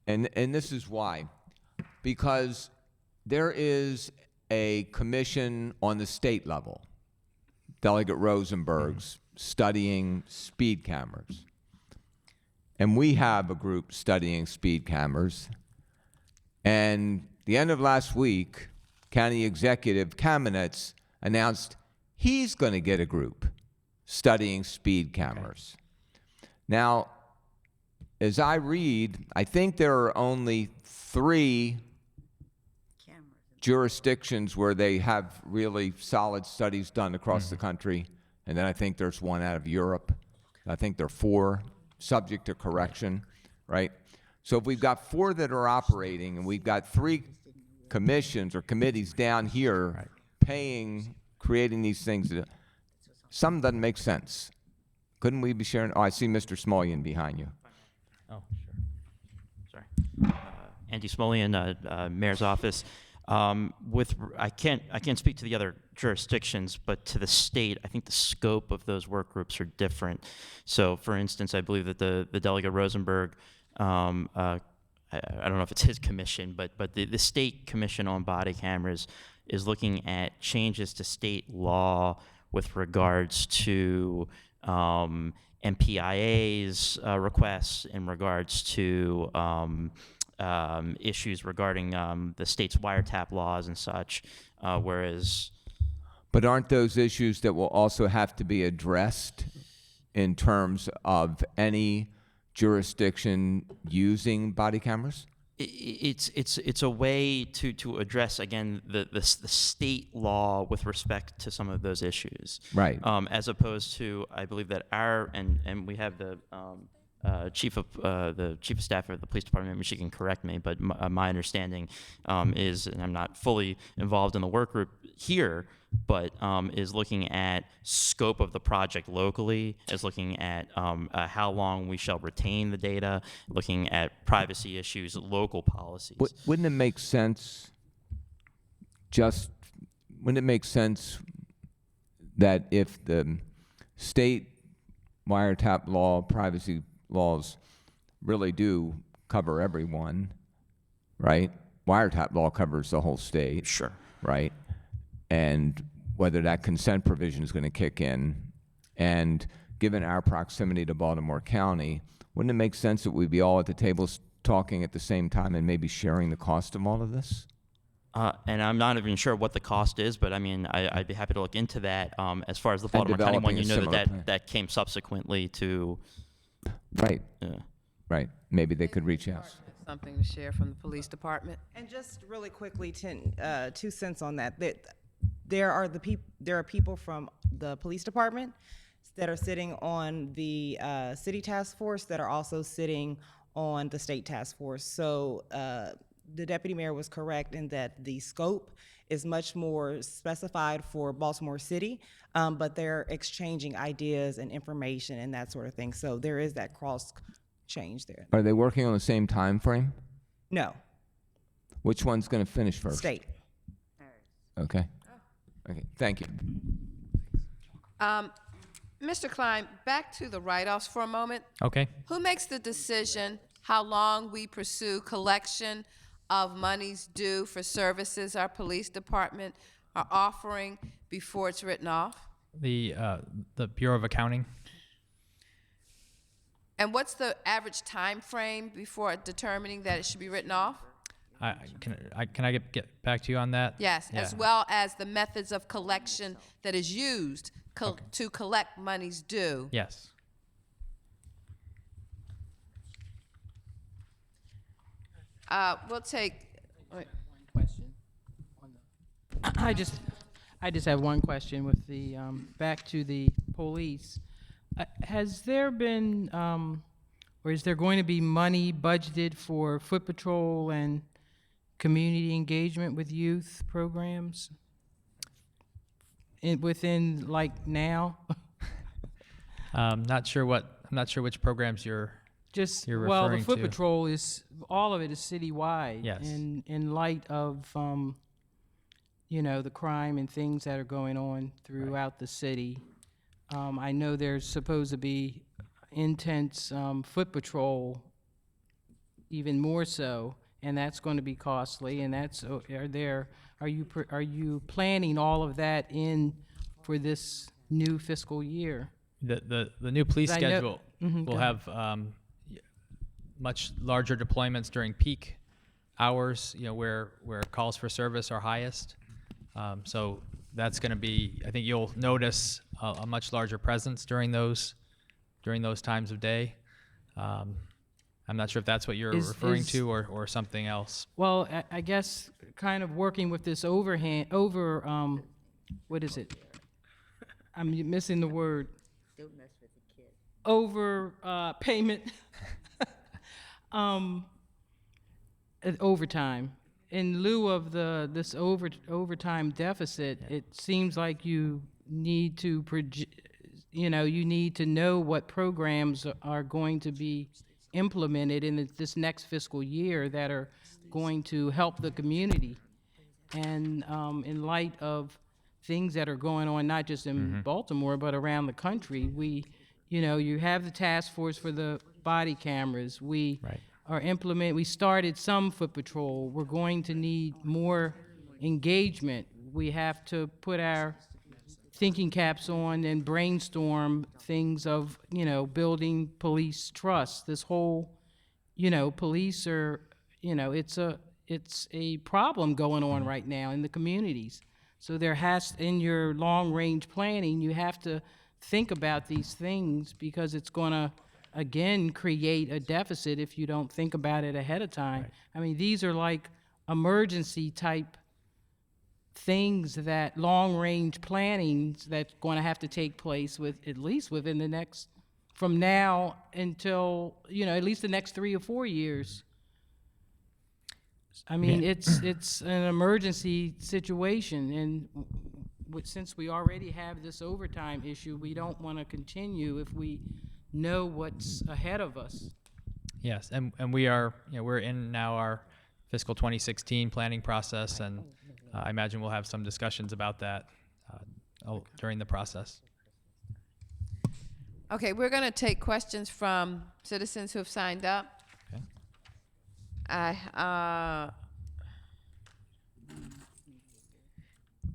this is why, because there is a commission on the state level, Delegate Rosenberg's studying speed cameras. And we have a group studying speed cameras. And the end of last week, County Executive Kamenetz announced he's going to get a group studying speed cameras. Now, as I read, I think there are only 3 jurisdictions where they have really solid studies done across the country, and then I think there's one out of Europe. I think there are 4 subject to correction, right? So if we've got 4 that are operating, and we've got 3 commissions or committees down here creating these things, something doesn't make sense. Couldn't we be sharing? Oh, I see Mr. Smolian behind you. Oh, sure. Sorry. Andy Smolian, Mayor's Office. I can't speak to the other jurisdictions, but to the state, I think the scope of those work groups are different. So, for instance, I believe that the Delegate Rosenberg, I don't know if it's his commission, but the State Commission on Body Cameras is looking at changes to state law with regards to MPIA's requests, in regards to issues regarding the state's wiretap laws and such, whereas... But aren't those issues that will also have to be addressed in terms of any jurisdiction using body cameras? It's a way to address, again, the state law with respect to some of those issues. Right. As opposed to, I believe that and we have the chief of staff of the police department, she can correct me, but my understanding is, and I'm not fully involved in the work group here, but is looking at scope of the project locally, is looking at how long we shall retain the data, looking at privacy issues, local policies. Wouldn't it make sense that if the state wiretap law, privacy laws really do cover everyone, right? Wiretap law covers the whole state. Sure. Right? And whether that consent provision is going to kick in, and given our proximity to Baltimore County, wouldn't it make sense that we'd be all at the table talking at the same time and maybe sharing the cost of all of this? And I'm not even sure what the cost is, but I mean, I'd be happy to look into that. As far as the Baltimore County one, you know that came subsequently to... Right. Yeah. Right. Maybe they could reach out. Something to share from the police department. And just really quickly, 2 cents on that. There are people from the police department that are sitting on the city task force that are also sitting on the state task force. So the deputy mayor was correct in that the scope is much more specified for Baltimore City, but they're exchanging ideas and information and that sort of thing. So there is that cross change there. Are they working on the same time frame? No. Which one's going to finish first? State. Okay. Okay. Thank you. Mr. Klein, back to the write-offs for a moment. Okay. Who makes the decision how long we pursue collection of monies due for services our police department are offering before it's written off? The Bureau of Accounting. And what's the average time frame before determining that it should be written off? Can I get back to you on that? Yes, Yeah. as well as the methods of collection that is used to collect monies due. Yes. We'll take. Wait. Question. I just have one question with the back to the police. Has there been or is there going to be money budgeted for foot patrol and community engagement with youth programs within like now? I'm not sure which programs you're referring well, the foot to. patrol is all of it is citywide. Yes. In light of the crime and things that are going on throughout the city, I know there's supposed to be intense foot patrol, even more so, and that's going to be costly. And that's are you planning all of that in for this new fiscal year? The new police 'Cause I know- schedule Mhm, will go ahead. have much larger deployments during peak hours, where calls for service are highest. So that's going to be, I think you'll notice a much larger presence during those times of day. I'm not sure if that's what you're referring to or something else. Well, I guess kind of working with this what is it? I'm missing the word. Don't mess with the kid. Payment. Overtime. In lieu of this overtime deficit, it seems like you need to you need to know what programs are going to be implemented in this next fiscal year that are going to help the community. And in light of things that are going on, not just in Baltimore, but around the country, you have the task force for the body cameras. We we started some foot patrol. We're going to need more engagement. We have to put our thinking caps on and brainstorm things of, building police trust. This whole, police are, it's a problem going on right now in the communities. So in your long-range planning, you have to think about these things because it's going to, again, create a deficit if you don't think about it ahead of time. I mean, these are like emergency type things that long-range plannings that's going to have to take place at least within the next, from now until, at least the next 3 or 4 years. I mean, it's an emergency situation, and since we already have this overtime issue, we don't want to continue if we know what's ahead of us. Yes, and we are, we're in now our fiscal 2016 planning process, and I imagine we'll have some discussions about that during the process. Okay, we're going to take questions from citizens who have signed up. Okay.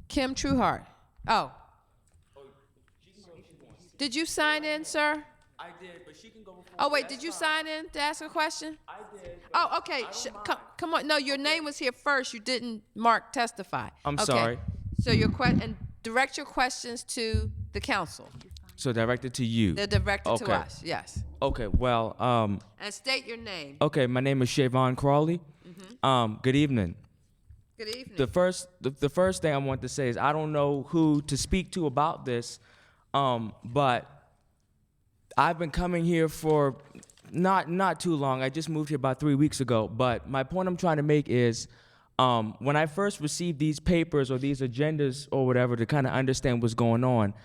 Kim Trueheart. Oh. Did you sign in, sir? I did, but she can go before. Oh, wait, did you sign in to ask a question? I did. Oh, okay. Come on. No, your name was here first. You didn't mark testify. I'm Okay. sorry. So and direct your questions to the council. So directed to you. They're directed to Okay. us, yes. Okay, well, And state your name. okay, my name is Shavon Crawley. Good evening. Good evening. The first thing I want to say is I don't know who to speak to about this, but I've been coming here for not too long. I just moved here about 3 weeks ago. But my point I'm trying to make is when I first received these papers or these agendas or whatever to kind of understand what's going on,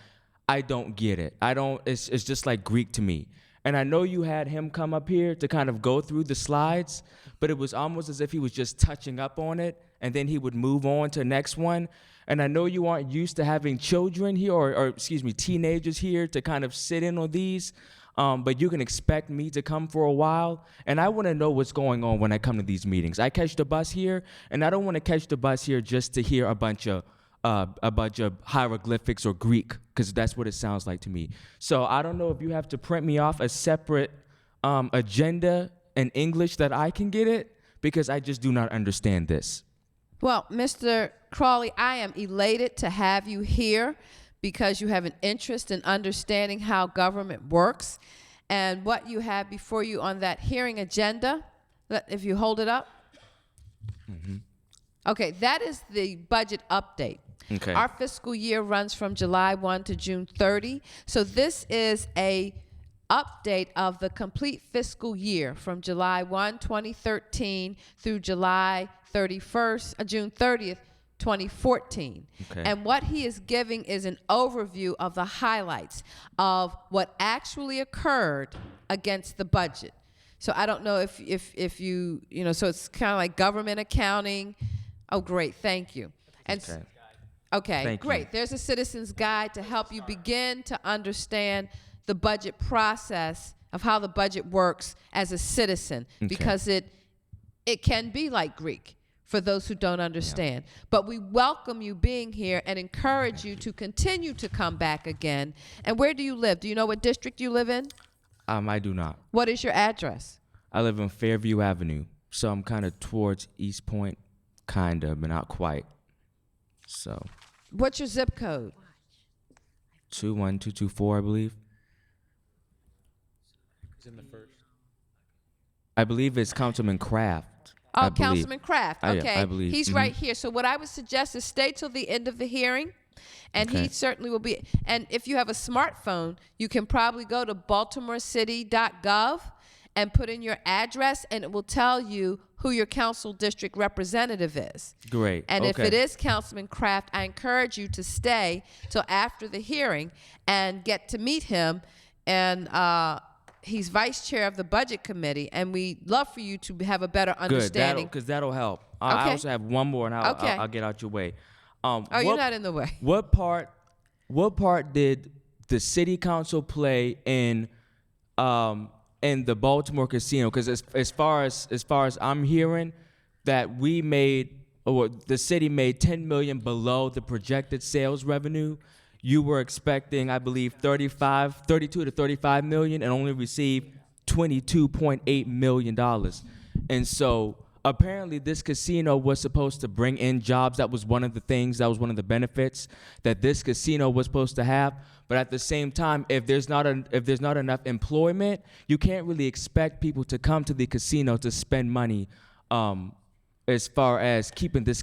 I don't get it. It's just like Greek to me. And I know you had him come up here to kind of go through the slides, but it was almost as if he was just touching up on it, and then he would move on to the next one. And I know you aren't used to having children here, or excuse me, teenagers here to kind of sit in on these, but you can expect me to come for a while. And I want to know what's going on when I come to these meetings. I catch the bus here, and I don't want to catch the bus here just to hear a bunch of hieroglyphics or Greek, because that's what it sounds like to me. So I don't know if you have to print me off a separate agenda in English that I can get it, because I just do not understand this. Well, Mr. Crawley, I am elated to have you here because you have an interest in understanding how government works. And what you have before you on that hearing agenda, if you hold it up. Okay, that is the budget update. Okay. Our fiscal year runs from July 1 to June 30. So this is a update of the complete fiscal year from July 1, 2013 through June 30th, 2014. Okay. And what he is giving is an overview of the highlights of what actually occurred against the budget. So I don't know if you know, so it's kind of like government accounting. Oh, great, thank you. And Okay. Okay, Thank you. great. There's a citizen's guide to help you begin to understand the budget process of how the budget works as a citizen, Okay. because it can be like Greek for those who don't understand. But we welcome you being here and encourage you to continue to come back again. And where do you live? Do you know what district you live in? I do not. What is your address? I live on Fairview Avenue, so I'm kind of towards East Point, kind of, but not quite. So What's your zip code? 21224, I believe. I believe it's Councilman Kraft. I Oh, believe. Councilman Kraft. Yeah, Okay. I believe. He's right here. So what I would suggest is stay till the end of the hearing, and he Okay. certainly will be. And if you have a smartphone, you can probably go to baltimorecity.gov and put in your address, and it will tell you who your council district representative is. Great. And if Okay. it is Councilman Kraft, I encourage you to stay till after the hearing and get to meet him. And he's vice chair of the budget committee, and we'd love for you to have a better Good, understanding. because that'll help. I Okay. also have one more, and Okay. I'll get out your way. Oh, you're not in the way. What part did the city council play in the Baltimore casino? Because as far as I'm hearing, that the city made $10 million below the projected sales revenue. You were expecting, I believe, 32 to 35 million, and only received $22.8 million. And so apparently this casino was supposed to bring in jobs. That was one of the things, that was one of the benefits that this casino was supposed to have. But at the same time, if there's not enough employment, you can't really expect people to come to the casino to spend money as far as keeping this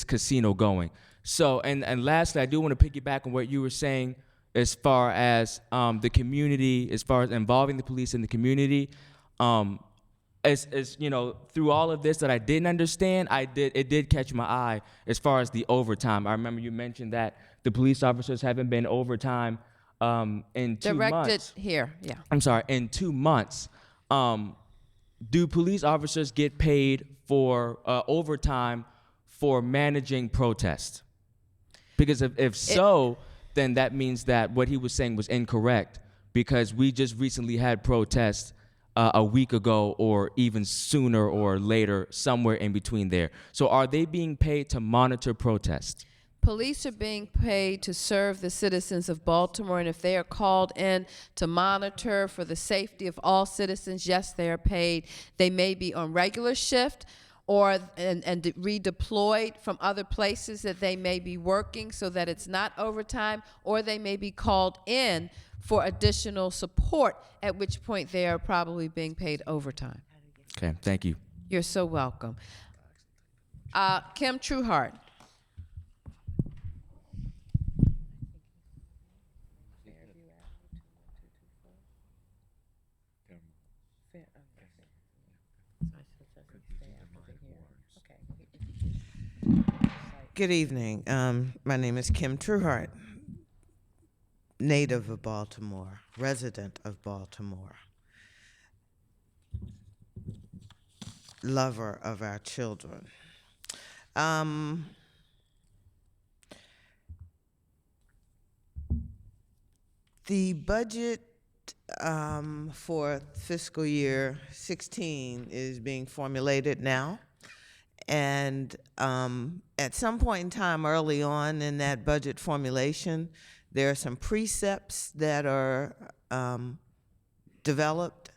casino going. So, and lastly, I do want to piggyback on what you were saying as far as the community, as far as involving the police in the community. As you know, through all of this that I didn't understand, it did catch my eye as far as the overtime. I remember you mentioned that the police officers haven't been overtime in 2 months. Directed here, yeah. I'm sorry, in 2 months. Do police officers get paid for overtime for managing protests? Because if so, then that means that what he was saying was incorrect, because we just recently had protests a week ago, or even sooner or later, somewhere in between there. So are they being paid to monitor protests? Police are being paid to serve the citizens of Baltimore, and if they are called in to monitor for the safety of all citizens, yes, they are paid. They may be on regular shift or redeployed from other places that they may be working so that it's not overtime, or they may be called in for additional support, at which point they are probably being paid overtime. Okay, thank you. You're so welcome. Kim Trueheart. Good evening. My name is Kim Trueheart, native of Baltimore, resident of Baltimore, lover of our children. The budget for fiscal year 16 is being formulated now. And at some point in time early on in that budget formulation, there are some precepts that are developed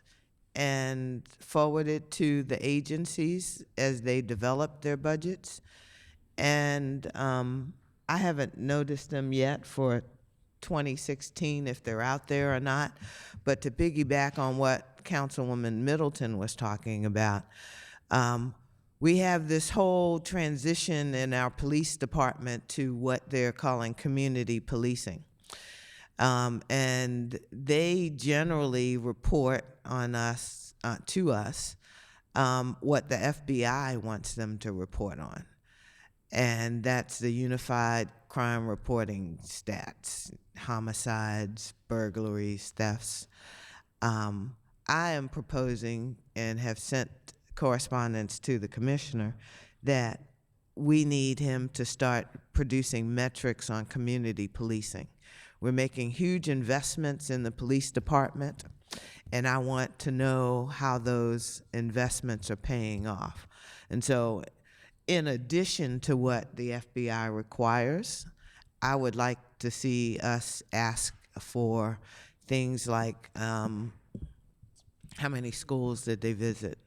and forwarded to the agencies as they develop their budgets. And I haven't noticed them yet for 2016, if they're out there or not. But to piggyback on what Councilwoman Middleton was talking about, we have this whole transition in our police department to what they're calling community policing. And they generally report on us, to us, what the FBI wants them to report on. And that's the unified crime reporting stats, homicides, burglaries, thefts. I am proposing and have sent correspondence to the commissioner that we need him to start producing metrics on community policing. We're making huge investments in the police department, and I want to know how those investments are paying off. And so, in addition to what the FBI requires, I would like to see us ask for things like how many schools did they visit?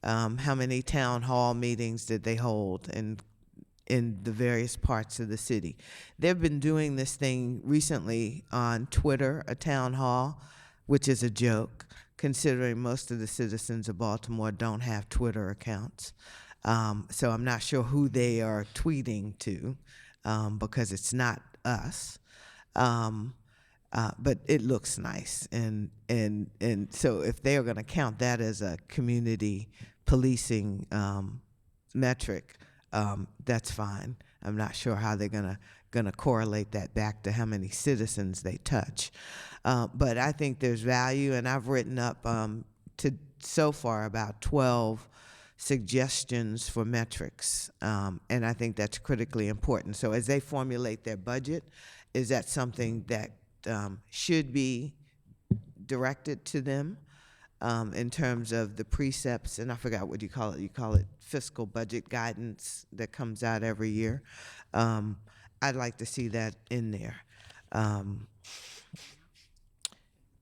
How many town hall meetings did they hold in the various parts of the city? They've been doing this thing recently on Twitter, a town hall, which is a joke, considering most of the citizens of Baltimore don't have Twitter accounts. So I'm not sure who they are tweeting to, because it's not us. But it looks nice, and so if they are going to count that as a community policing metric, that's fine. I'm not sure how they're gonna correlate that back to how many citizens they touch, but I think there's value, and I've written up to so far about 12 suggestions for metrics, and I think that's critically important. So as they formulate their budget, is that something that should be directed to them in terms of the precepts, and I forgot what you call it. You call it fiscal budget guidance that comes out every year. I'd like to see that in there.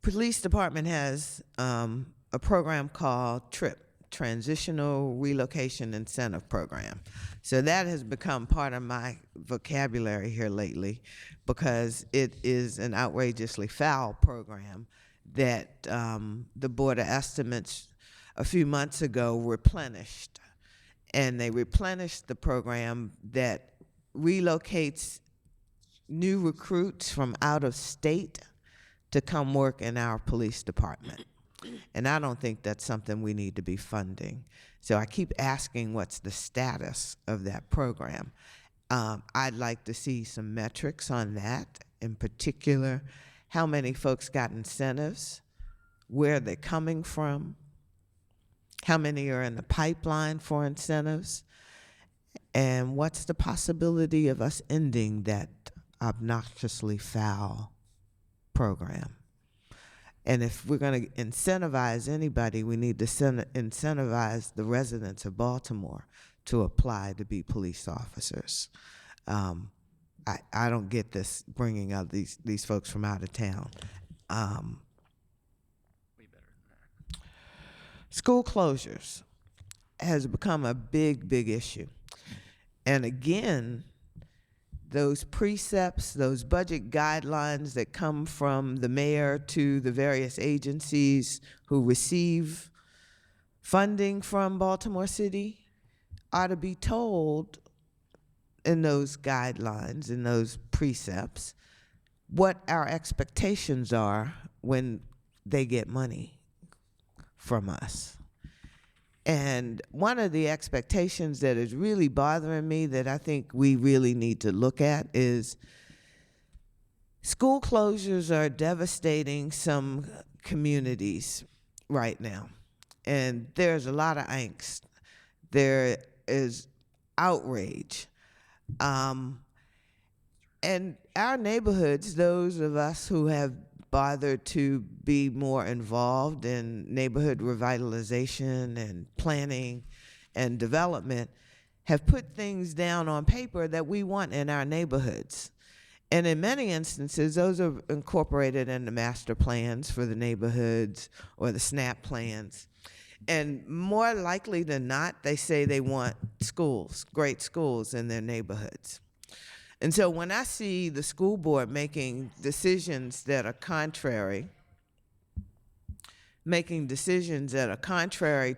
Police Department has a program called TRIP, Transitional Relocation Incentive Program. So that has become part of my vocabulary here lately, because it is an outrageously foul program that the Board of Estimates a few months ago replenished. And they replenished the program that relocates new recruits from out of state to come work in our police department. And I don't think that's something we need to be funding. So I keep asking what's the status of that program. I'd like to see some metrics on that. In particular, how many folks got incentives, where they're coming from, how many are in the pipeline for incentives, and what's the possibility of us ending that obnoxiously foul program. And if we're going to incentivize anybody, we need to incentivize the residents of Baltimore to apply to be police officers. I don't get this bringing out these folks from out of town. School closures has become a big, big issue. And again, those precepts, those budget guidelines that come from the mayor to the various agencies who receive funding from Baltimore City ought to be told in those guidelines, in those precepts, what our expectations are when they get money from us. And one of the expectations that is really bothering me that I think we really need to look at is school closures are devastating some communities right now. And there's a lot of angst. There is outrage. And our neighborhoods, those of us who have bothered to be more involved in neighborhood revitalization and planning and development, have put things down on paper that we want in our neighborhoods. And in many instances, those are incorporated in the master plans for the neighborhoods or the SNAP plans. And more likely than not, they say they want schools, great schools in their neighborhoods. And so when I see the school board making decisions that are contrary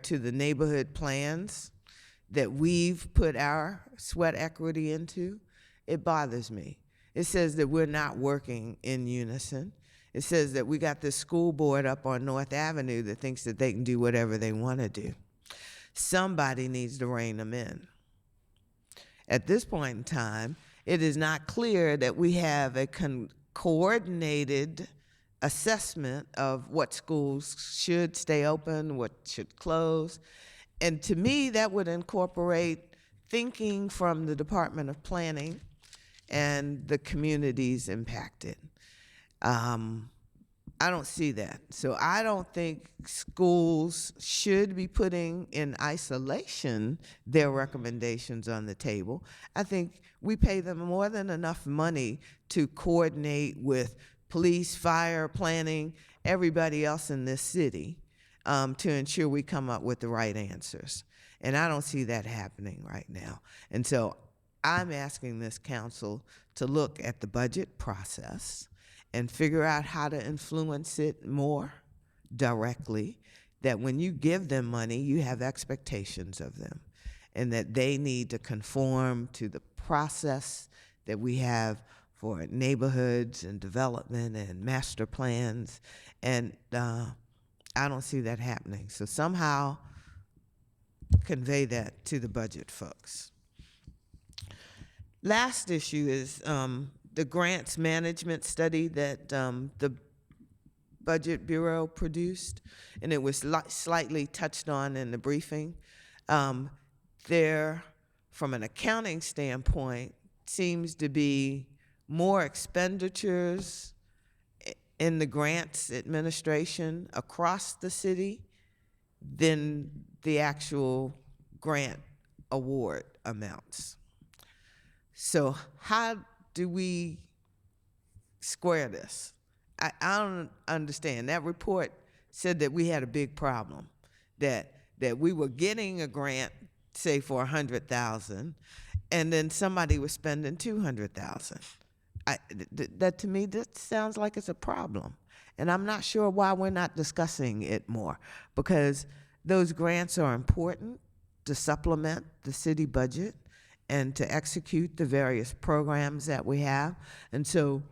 to the neighborhood plans that we've put our sweat equity into, it bothers me. It says that we're not working in unison. It says that we got this school board up on North Avenue that thinks that they can do whatever they want to do. Somebody needs to rein them in. At this point in time, it is not clear that we have a coordinated assessment of what schools should stay open, what should close. And to me, that would incorporate thinking from the Department of Planning and the communities impacted. I don't see that. So I don't think schools should be putting in isolation their recommendations on the table. I think we pay them more than enough money to coordinate with police, fire, planning, everybody else in this city to ensure we come up with the right answers. And I don't see that happening right now. And so I'm asking this council to look at the budget process and figure out how to influence it more directly, that when you give them money, you have expectations of them, and that they need to conform to the process that we have for neighborhoods and development and master plans, and I don't see that happening. So somehow convey that to the budget folks. Last issue is the grants management study that the Budget Bureau produced, and it was slightly touched on in the briefing. There, from an accounting standpoint, seems to be more expenditures in the grants administration across the city than the actual grant award amounts. So how do we square this? I don't understand. That report said that we had a big problem, that we were getting a grant, say for $100,000, and then somebody was spending $200,000. That to me, that sounds like it's a problem. And I'm not sure why we're not discussing it more, because those grants are important to supplement the city budget and to execute the various programs that we have. And so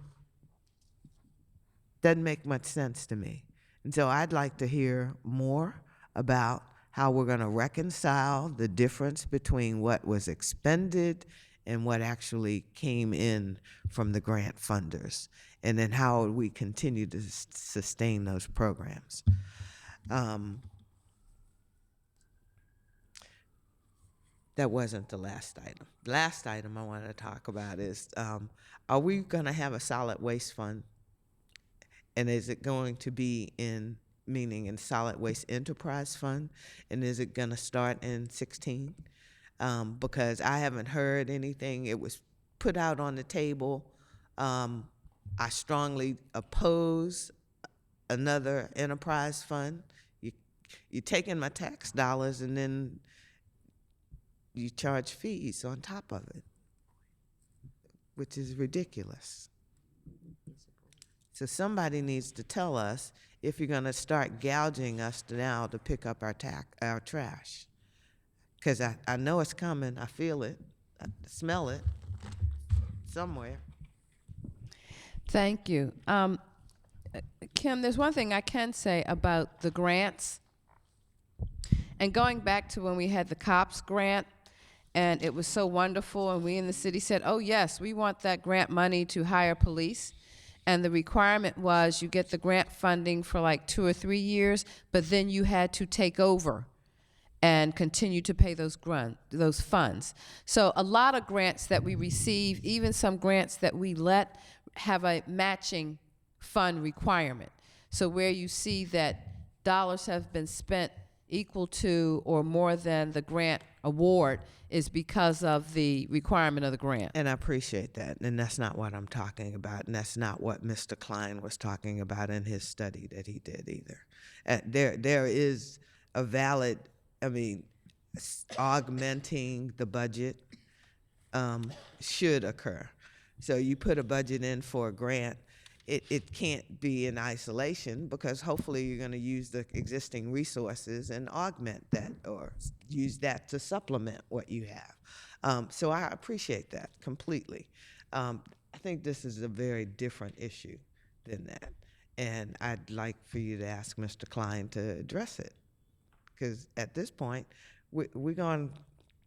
doesn't make much sense to me. And so I'd like to hear more about how we're going to reconcile the difference between what was expended and what actually came in from the grant funders, and then how we continue to sustain those programs. That wasn't the last item. The last item I want to talk about is, are we going to have a solid waste fund? And is it going to be in solid waste enterprise fund? And is it going to start in 16? Because I haven't heard anything. It was put out on the table. I strongly oppose another enterprise fund. You're taking my tax dollars and then you charge fees on top of it, which is ridiculous. So somebody needs to tell us if you're going to start gouging us now to pick up our trash. Because I know it's coming. I feel it. I smell it somewhere. Thank you. Kim, there's one thing I can say about the grants. And going back to when we had the COPS grant, and it was so wonderful, and we in the city said, oh yes, we want that grant money to hire police. And the requirement was you get the grant funding for like 2 or 3 years, but then you had to take over and continue to pay those funds. So a lot of grants that we receive, even some grants that we let, have a matching fund requirement. So where you see that dollars have been spent equal to or more than the grant award is because of the requirement of the grant. And I appreciate that. And that's not what I'm talking about. And that's not what Mr. Klein was talking about in his study that he did either. There is a valid, augmenting the budget should occur. So you put a budget in for a grant, it can't be in isolation, because hopefully you're going to use the existing resources and augment that, or use that to supplement what you have. So I appreciate that completely. I think this is a very different issue than that. And I'd like for you to ask Mr. Klein to address it, because at this point, we're going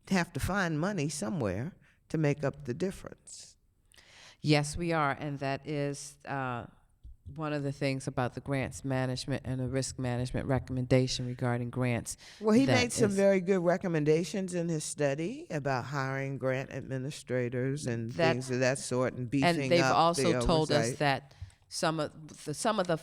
to have to find money somewhere to make up the difference. Yes, we are, and that is one of the things about the grants management and the risk management recommendation regarding grants. Well, he that made some is- very good recommendations in his study about hiring grant administrators and things of that sort, and beefing And they've up also the told us oversight. that some of the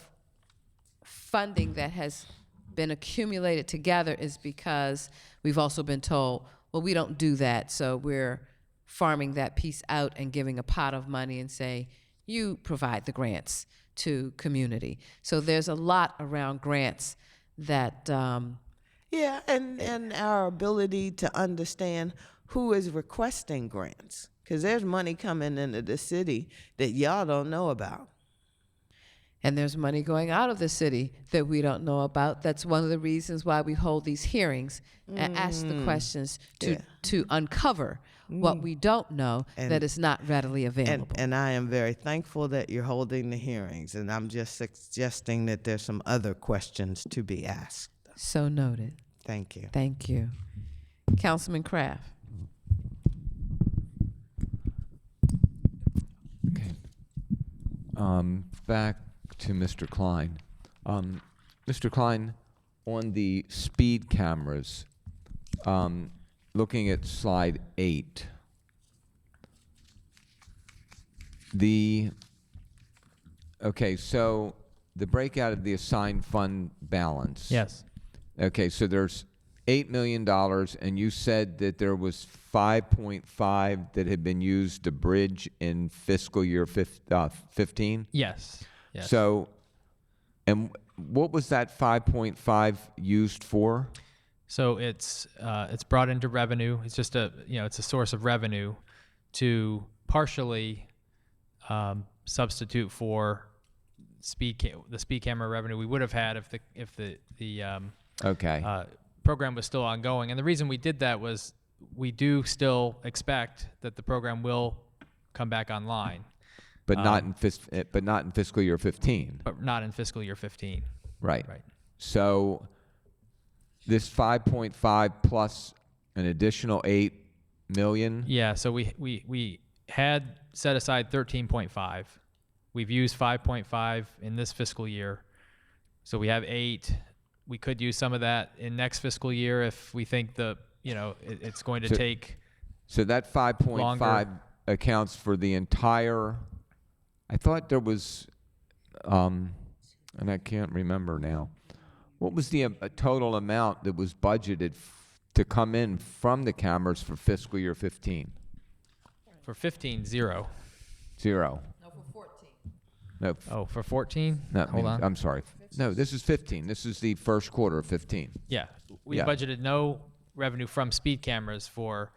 funding that has been accumulated together is because we've also been told, well, we don't do that, so we're farming that piece out and giving a pot of money and say, you provide the grants to community. So there's a lot around grants that Yeah, and our ability to understand who is requesting grants, because there's money coming into the city that y'all don't know about. and there's money going out of the city that we don't know about. That's one of the reasons why we hold these hearings and ask the questions to uncover what we don't know that is not readily available. And I am very thankful that you're holding the hearings, and I'm just suggesting that there's some other questions to be asked. So noted. Thank you. Thank you. Councilman Kraft. Okay. Back to Mr. Klein. Mr. Klein, on the speed cameras, looking at slide 8, okay, so the breakout of the assigned fund balance. Yes. Okay, so there's $8 million, and you said that there was 5.5 that had been used to bridge in fiscal year 15? Yes. Yes. So, and what was that 5.5 used for? So it's brought into revenue. It's just it's a source of revenue to partially substitute for the speed camera revenue we would have had if the Okay. program was still ongoing. And the reason we did that was we do still expect that the program will come back online. But not in fiscal year 15. But not in fiscal year 15. Right. Right. So this 5.5 plus an additional 8 million. Yeah. So we had set aside 13.5. We've used 5.5 in this fiscal year. So we have 8. We could use some of that in next fiscal year if we think it's going to take. So that 5.5 accounts for the entire. I thought there was, and I can't remember now. What was the total amount that was budgeted to come in from the cameras for fiscal year 15? For 15, 0. 0. No, for 14. No. Oh, for 14? No, Hold on. I'm sorry. No, this is 15. This is the first quarter of 15. Yeah. We Yeah. budgeted no revenue from speed cameras for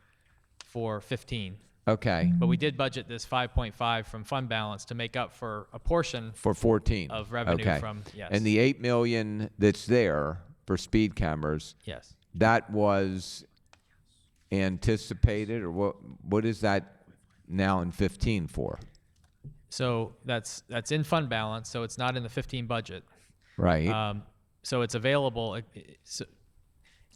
15. Okay. But we did budget this 5.5 from fund balance to make up for a portion For 14. of revenue Okay. from, yes. And the 8 million that's there for speed cameras, Yes. that was anticipated, or what is that now in 15 for? So that's in fund balance, so it's not in the 15 budget. Right. So it's available. So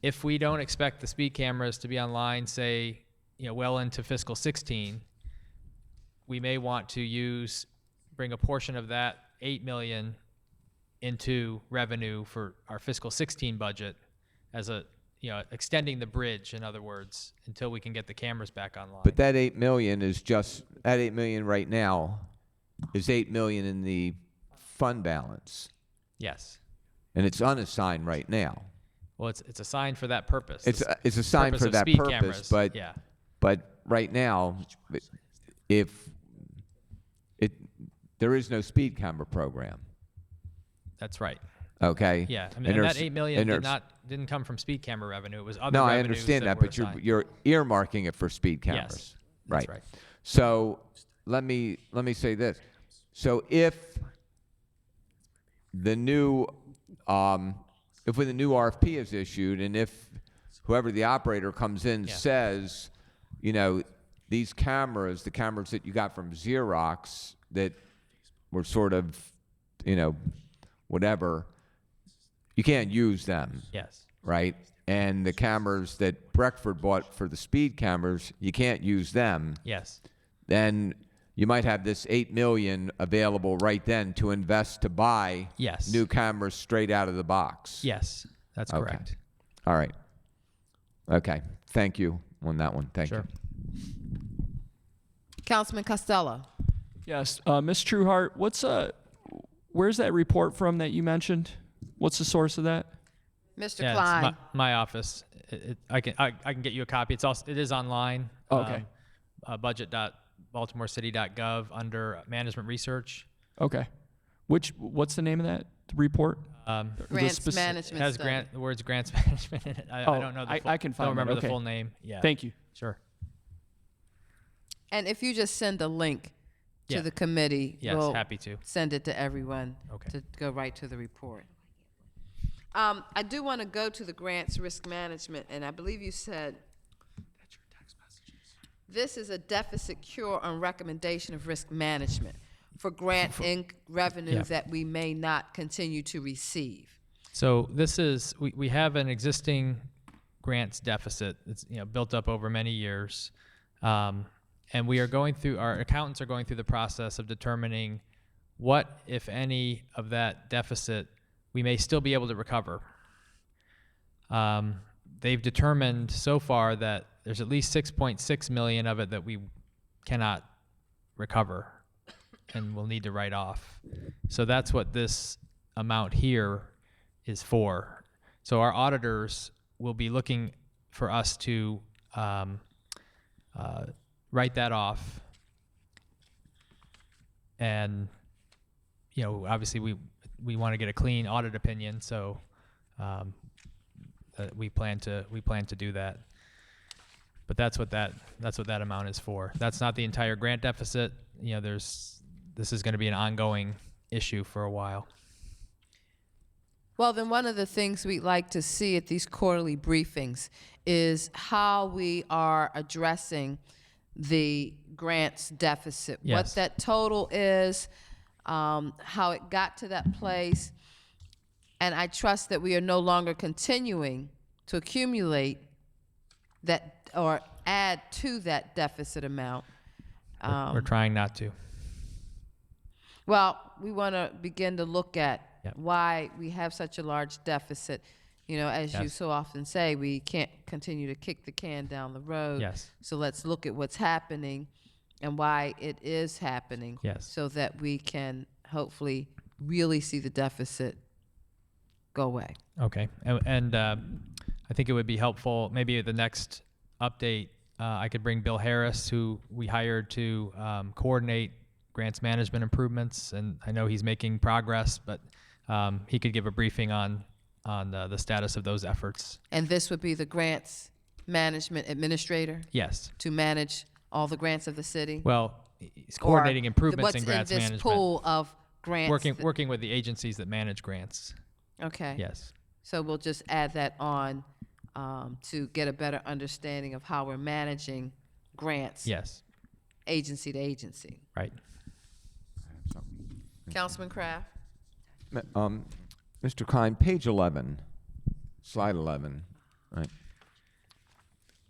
if we don't expect the speed cameras to be online, say, well into fiscal 16, we may want to bring a portion of that 8 million into revenue for our fiscal 16 budget as extending the bridge, in other words, until we can get the cameras back online. But that 8 million is just, that 8 million right now is 8 million in the fund balance. Yes. And it's unassigned right now. Well, it's assigned for that purpose. It's assigned purpose for of that speed purpose, cameras. but Yeah. but right now, there is no speed camera program. That's right. Okay. Yeah, I And mean, and that there's- 8 million and there's- didn't come from speed camera revenue. It was other No, I revenues understand that, were but assigned. you're earmarking it for speed Yes, cameras. that's Right. right. So let me say this. So if the new when the new RFP is issued, and if whoever the operator comes in says, these cameras, the cameras that you got from Xerox that were sort of, whatever, you can't use them. Yes. Right? And the cameras that Breckford bought for the speed cameras, you can't use them. Yes. Then you might have this $8 million available right then to invest to buy Yes. new cameras straight out of the box. Yes, that's Okay. correct. All right. Okay. Thank you on that one. Thank Sure. you. Councilman Costello. Yes, Ms. Trueheart, where's that report from that you mentioned? What's the source of that? Mr. Yeah, Klein. it's my office. I can get you a copy. It is online. Okay. Budget.baltimorecity.gov under management research. Okay. What's the name of that report? Grants management Has study. the words grants management in it. I don't know. I can find Don't remember that. the Okay. full name. Yeah. Thank you. Sure. And if you just send a link to Yeah. the committee, Yes, we'll happy to. send it to everyone Okay. to go right to the report. I do want to go to the grants risk management, and I believe you said this is a deficit cure on recommendation of risk management for grant revenue Yeah. that we may not continue to receive. So this is we have an existing grants deficit that's built up over many years, and our accountants are going through the process of determining what, if any, of that deficit we may still be able to recover. They've determined so far that there's at least 6.6 million of it that we cannot recover and will need to write off. So that's what this amount here is for. So our auditors will be looking for us to write that off. And, obviously we want to get a clean audit opinion, so we plan to do that. But that's what that amount is for. That's not the entire grant deficit. This is going to be an ongoing issue for a while. Well, then one of the things we'd like to see at these quarterly briefings is how we are addressing the grants deficit, Yes. what that total is, how it got to that place. And I trust that we are no longer continuing to accumulate that or add to that deficit amount. We're trying not to. Well, we want to begin to look at Yep. why we have such a large deficit. As you Yes. so often say, we can't continue to kick the can down the road. Yes. So let's look at what's happening and why it is happening. Yes. So that we can hopefully really see the deficit go away. Okay, and I think it would be helpful, maybe at the next update, I could bring Bill Harris, who we hired to coordinate grants management improvements, and I know he's making progress, but he could give a briefing on the status of those efforts. And this would be the grants management administrator Yes. to manage all the grants of the city? Well, he's coordinating Or improvements in grants What's in this management. pool of grants? Working with the agencies that manage grants. Okay. Yes. So we'll just add that on to get a better understanding of how we're managing grants. Yes. Agency to agency. Right. Councilman Kraft? Mr. Klein, page 11, slide 11, right?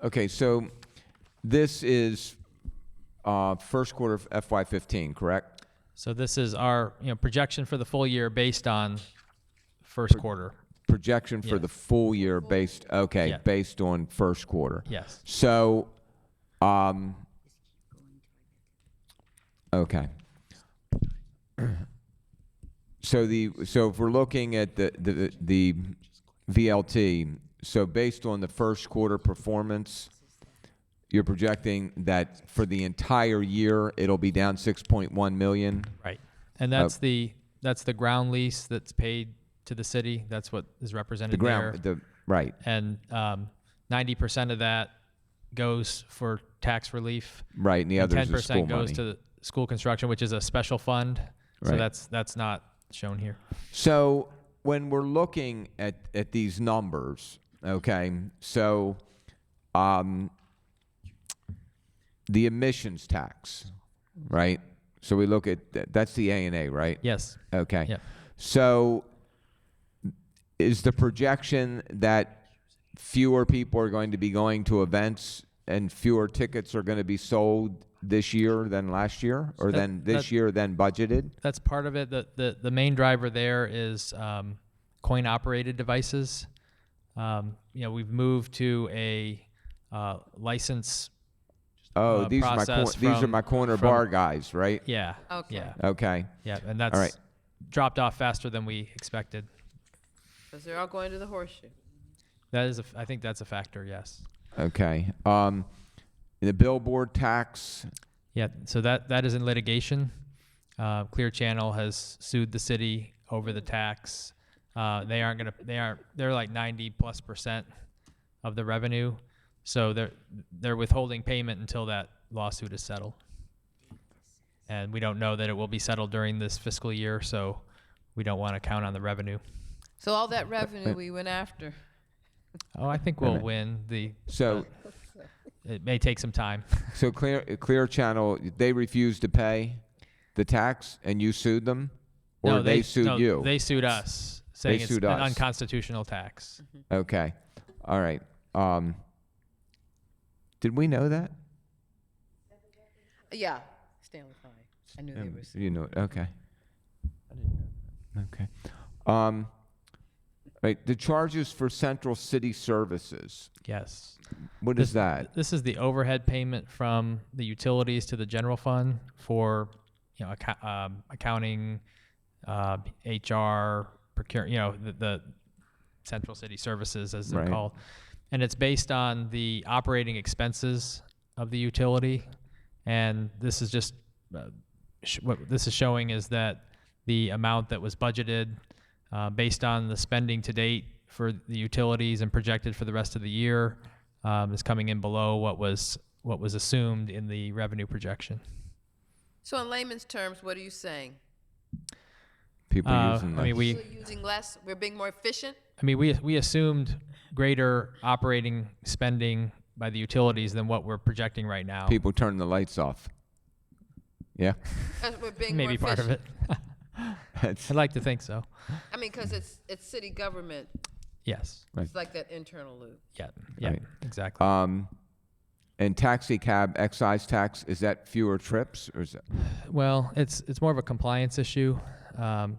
Okay, so this is first quarter of FY15, correct? So this is our projection for the full year based on first quarter. Projection for Yeah. the full year based, okay, Yeah. based on first quarter. Yes. So, okay. So if we're looking at the VLT, so based on the first quarter performance, you're projecting that for the entire year it'll be down 6.1 million. Right. And that's the ground lease that's paid to the city. That's what is represented there. Right. And 90% of that goes for tax relief. Right, and the other is the 10% school goes money. to the school construction, which is a special fund. So Right. that's not shown here. So when we're looking at these numbers, okay, so the emissions tax, right? So we look at that's the A&A, right? Yes. Okay. Yep. So is the projection that fewer people are going to be going to events and fewer tickets are going to be sold this year than last year, or than this year than budgeted? That's part of it. The main driver there is coin-operated devices. We've moved to a license. These are my corner bar guys, right? Yeah. Okay. Yeah. Okay. Yeah, and that's All right. dropped off faster than we expected. Because they're all going to the horseshoe. That is, I think that's a factor. Yes. Okay. The billboard tax. Yeah. So that is in litigation. Clear Channel has sued the city over the tax. They're like 90+% of the revenue. So they're withholding payment until that lawsuit is settled. And we don't know that it will be settled during this fiscal year, so we don't want to count on the revenue. So all that revenue we went after. Oh, I think we'll win. So It may take some time. So Clear Channel, they refused to pay the tax, and you sued them, or No, they sued you? They sued us, saying it's sued an us. unconstitutional tax. Okay. All right. Did we know that? Yeah. Stanley Fine. I knew they were. You know. Okay. Okay. Right. The charges for Central City Services. Yes. What is that? This is the overhead payment from the utilities to the general fund for, accounting, HR, the Central City Services, as they're Right. called. And it's based on the operating expenses of the utility. And this is just, what this is showing is that the amount that was budgeted based on the spending to date for the utilities and projected for the rest of the year is coming in below what was assumed in the revenue projection. So in layman's terms, what are you saying? People using less. We're using less. We're being more efficient. We assumed greater operating spending by the utilities than what we're projecting right now. People turn the lights off. Yeah. We're being Maybe more part of efficient. it. I'd like to think so. I mean, because it's city government. Yes. Right. It's like that internal loop. Yeah. Right. Exactly. And taxi cab excise tax, is that fewer trips, or is that? Well, it's more of a compliance issue.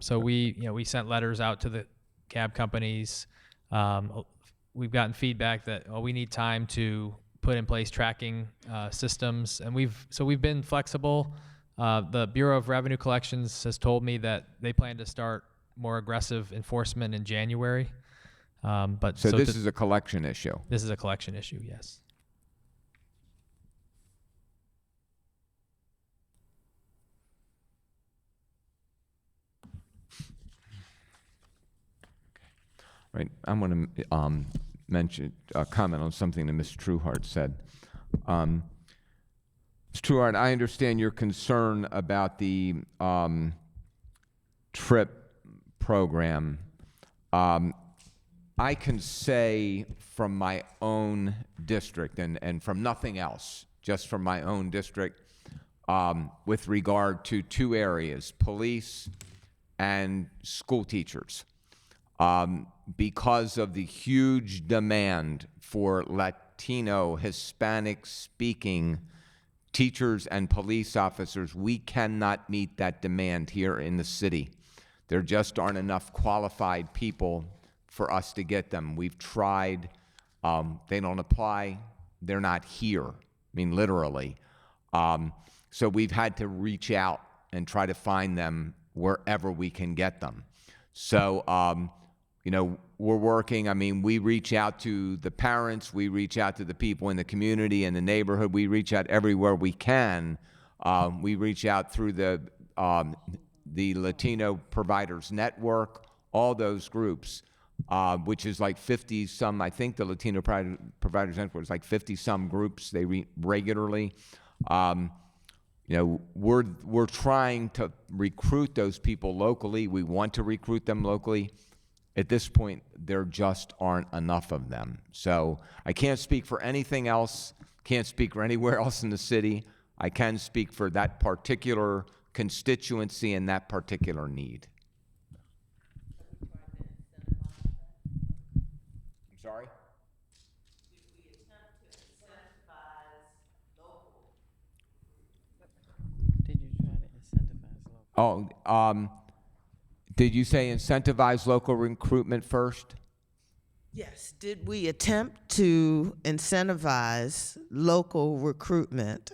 So we sent letters out to the cab companies. We've gotten feedback that we need time to put in place tracking systems, and we've been flexible. The Bureau of Revenue Collections has told me that they plan to start more aggressive enforcement in January. But So this is a collection issue. This is a collection issue, yes. Right. I'm going to comment on something that Ms. Trueheart said. Ms. Trueheart, I understand your concern about the TRIP program. I can say from my own district, and from nothing else, just from my own district, with regard to two areas, police and school teachers. Because of the huge demand for Latino, Hispanic-speaking teachers and police officers, we cannot meet that demand here in the city. There just aren't enough qualified people for us to get them. We've tried. They don't apply. They're not here. I mean, literally. So we've had to reach out and try to find them wherever we can get them. So, we're working. I mean, we reach out to the parents. We reach out to the people in the community and the neighborhood. We reach out everywhere we can. We reach out through the Latino Providers Network, all those groups, which is like 50-some. I think the Latino Providers Network is like 50-some groups. They meet regularly. We're trying to recruit those people locally. We want to recruit them locally. At this point, there just aren't enough of them. So I can't speak for anything else, can't speak for anywhere else in the city. I can speak for that particular constituency and that particular need. I'm sorry? Oh, did you say incentivize local recruitment first? Yes. Did we attempt to incentivize local recruitment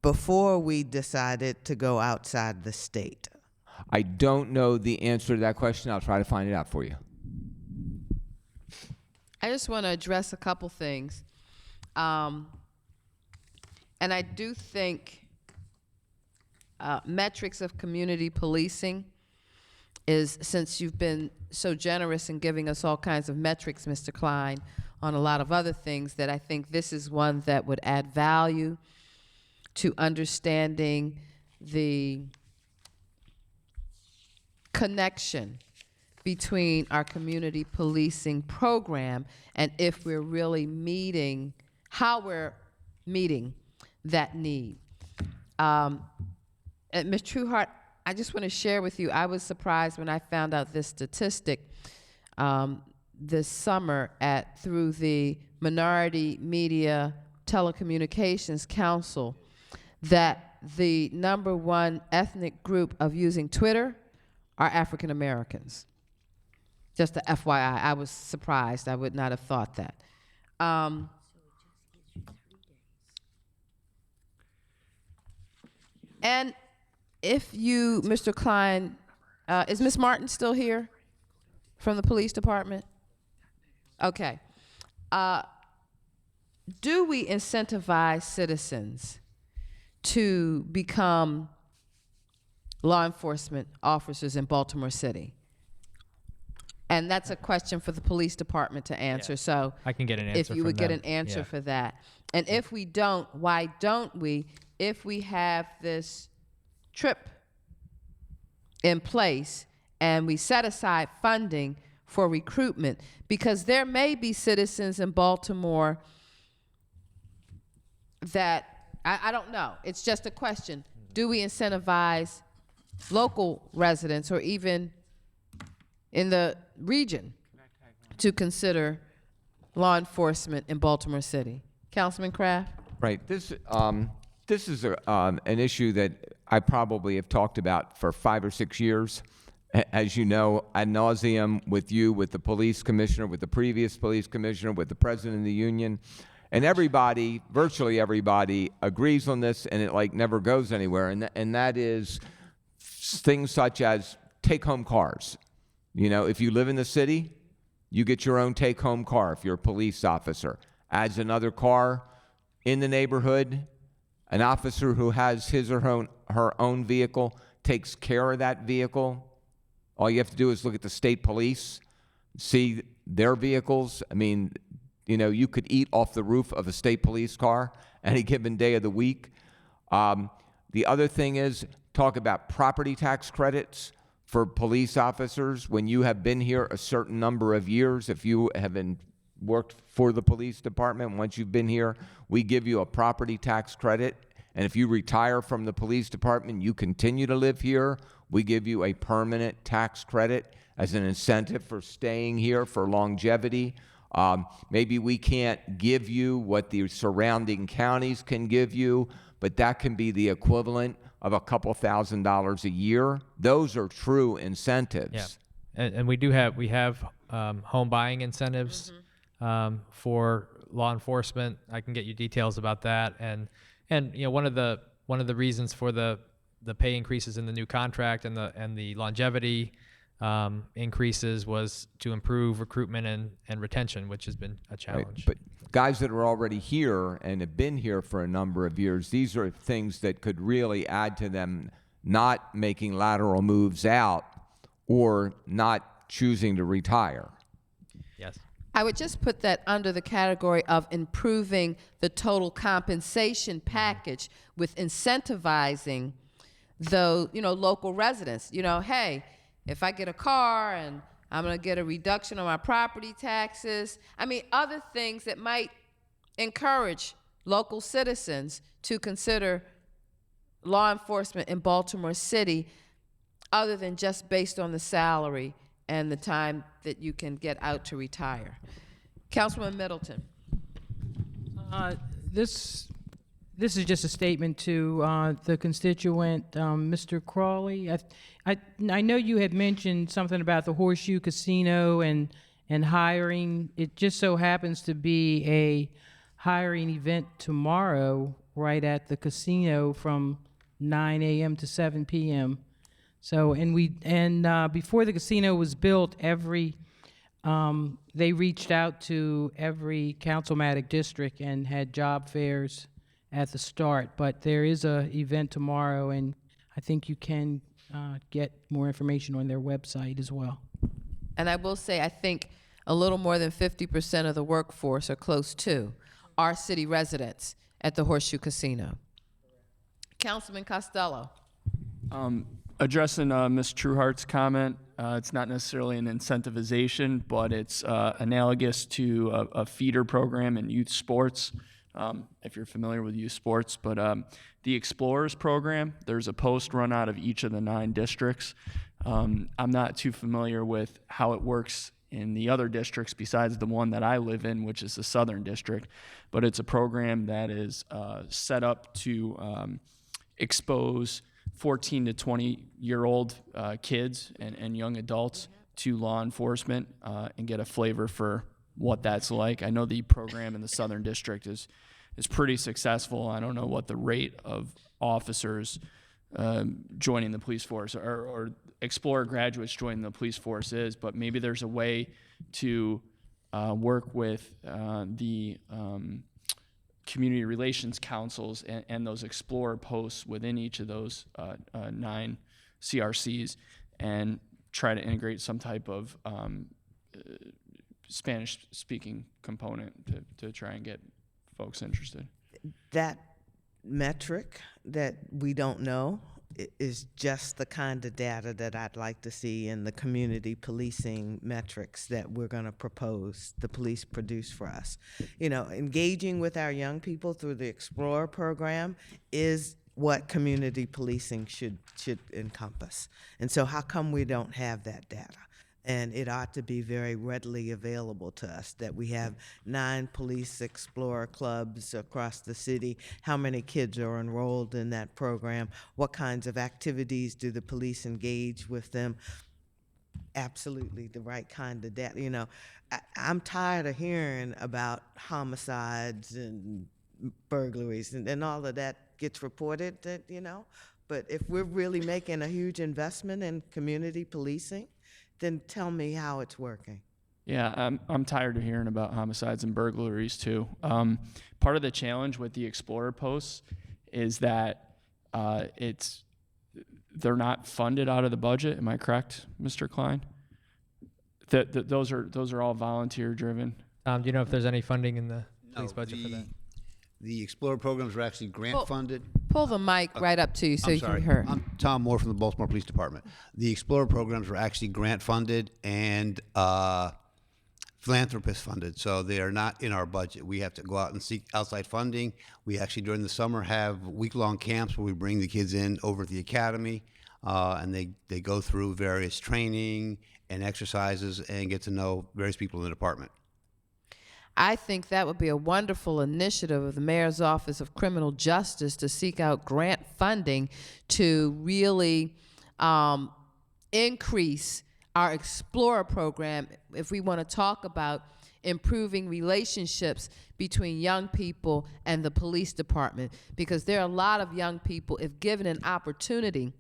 before we decided to go outside the state? I don't know the answer to that question. I'll try to find it out for you. I just want to address a couple things. And I do think metrics of community policing is, since you've been so generous in giving us all kinds of metrics, Mr. Klein, on a lot of other things, that I think this is one that would add value to understanding the connection between our community policing program and if we're really meeting, how we're meeting that need. And Ms. Trueheart, I just want to share with you, I was surprised when I found out this statistic this summer through the Minority Media Telecommunications Council, that the #1 ethnic group of using Twitter are African Americans. Just a FYI, I was surprised. I would not have thought that. And if you, Mr. Klein, is Ms. Martin still here from the police department? Okay. Do we incentivize citizens to become law enforcement officers in Baltimore City? And that's a question for the police department to answer. So I can get an answer if you would get an answer for that. And if we don't, why don't we, if we have this trip in place and we set aside funding for recruitment, because there may be citizens in Baltimore that, I don't know, it's just a question. Do we incentivize local residents or even in the region to consider law enforcement in Baltimore City? Councilman Kraft? Right. This is an issue that I probably have talked about for 5 or 6 years. As you know, ad nauseum with you, with the police commissioner, with the previous police commissioner, with the president of the union. And everybody, virtually everybody, agrees on this, and it like never goes anywhere. And that is things such as take-home cars. You know, if you live in the city, you get your own take-home car if you're a police officer. Adds another car in the neighborhood. An officer who has his or her own vehicle takes care of that vehicle. All you have to do is look at the state police, see their vehicles. I mean, you know, you could eat off the roof of a state police car any given day of the week. The other thing is talk about property tax credits for police officers. When you have been here a certain number of years, if you have worked for the police department, once you've been here, we give you a property tax credit. And if you retire from the police department, you continue to live here, we give you a permanent tax credit as an incentive for staying here for longevity. Maybe we can't give you what the surrounding counties can give you, but that can be the equivalent of a couple $1,000s a year. Those are true incentives. Yeah, and we have home buying incentives for law enforcement. I can get you details about that. And you know, one of the reasons for the pay increases in the new contract and the longevity increases was to improve recruitment and retention, which has been a challenge. Right. But guys that are already here and have been here for a number of years, these are things that could really add to them not making lateral moves out or not choosing to retire. Yes. I would just put that under the category of improving the total compensation package with incentivizing local residents. You know, hey, if I get a car and I'm going to get a reduction on my property taxes. I mean, other things that might encourage local citizens to consider law enforcement in Baltimore City other than just based on the salary and the time that you can get out to retire. Councilman Middleton. This This is just a statement to the constituent, Mr. Crawley. I know you had mentioned something about the Horseshoe Casino and hiring. It just so happens to be a hiring event tomorrow right at the casino from 9 a.m. to 7 p.m. So, before the casino was built, they reached out to every councilmatic district and had job fairs at the start. But there is a event tomorrow, and I think you can get more information on their website as well. And I will say, I think a little more than 50% of the workforce, or close to, are city residents at the Horseshoe Casino. Councilman Costello. Addressing Ms. Trueheart's comment, it's not necessarily an incentivization, but it's analogous to a feeder program in youth sports, if you're familiar with youth sports. But the Explorers program, there's a post run out of each of the 9 districts. I'm not too familiar with how it works in the other districts besides the one that I live in, which is the Southern District. But it's a program that is set up to expose 14 to 20-year-old kids and young adults to law enforcement and get a flavor for what that's like. I know the program in the Southern District is pretty successful. I don't know what the rate of officers joining the police force or Explorer graduates joining the police force is, but maybe there's a way to work with the community relations councils and those Explorer posts within each of those 9 CRCs and try to integrate some type of Spanish-speaking component to try and get folks interested. That metric that we don't know is just the kind of data that I'd like to see in the community policing metrics that we're going to propose the police produce for us. You know, engaging with our young people through the Explorer program is what community policing should encompass. And so how come we don't have that data? And it ought to be very readily available to us that we have 9 police explorer clubs across the city. How many kids are enrolled in that program? What kinds of activities do the police engage with them? Absolutely the right kind of data. You know, I'm tired of hearing about homicides and burglaries and all of that gets reported, that, you know. But if we're really making a huge investment in community policing, then tell me how it's working. Yeah, I'm tired of hearing about homicides and burglaries too. Part of the challenge with the Explorer posts is that they're not funded out of the budget. Am I correct, Mr. Klein? Those are all volunteer driven. Do you know if there's any funding in the police budget for that? The Explorer programs are actually grant funded. Pull the mic right up to you so I'm you sorry. can be heard. I'm Tom Moore from the Baltimore Police Department. The Explorer programs are actually grant funded and philanthropist funded, so they are not in our budget. We have to go out and seek outside funding. We actually, during the summer, have week-long camps where we bring the kids in over at the academy, and they go through various training and exercises and get to know various people in the department. I think that would be a wonderful initiative of the Mayor's Office of Criminal Justice to seek out grant funding to really increase our Explorer program if we want to talk about improving relationships between young people and the police department, because there are a lot of young people, if given an opportunity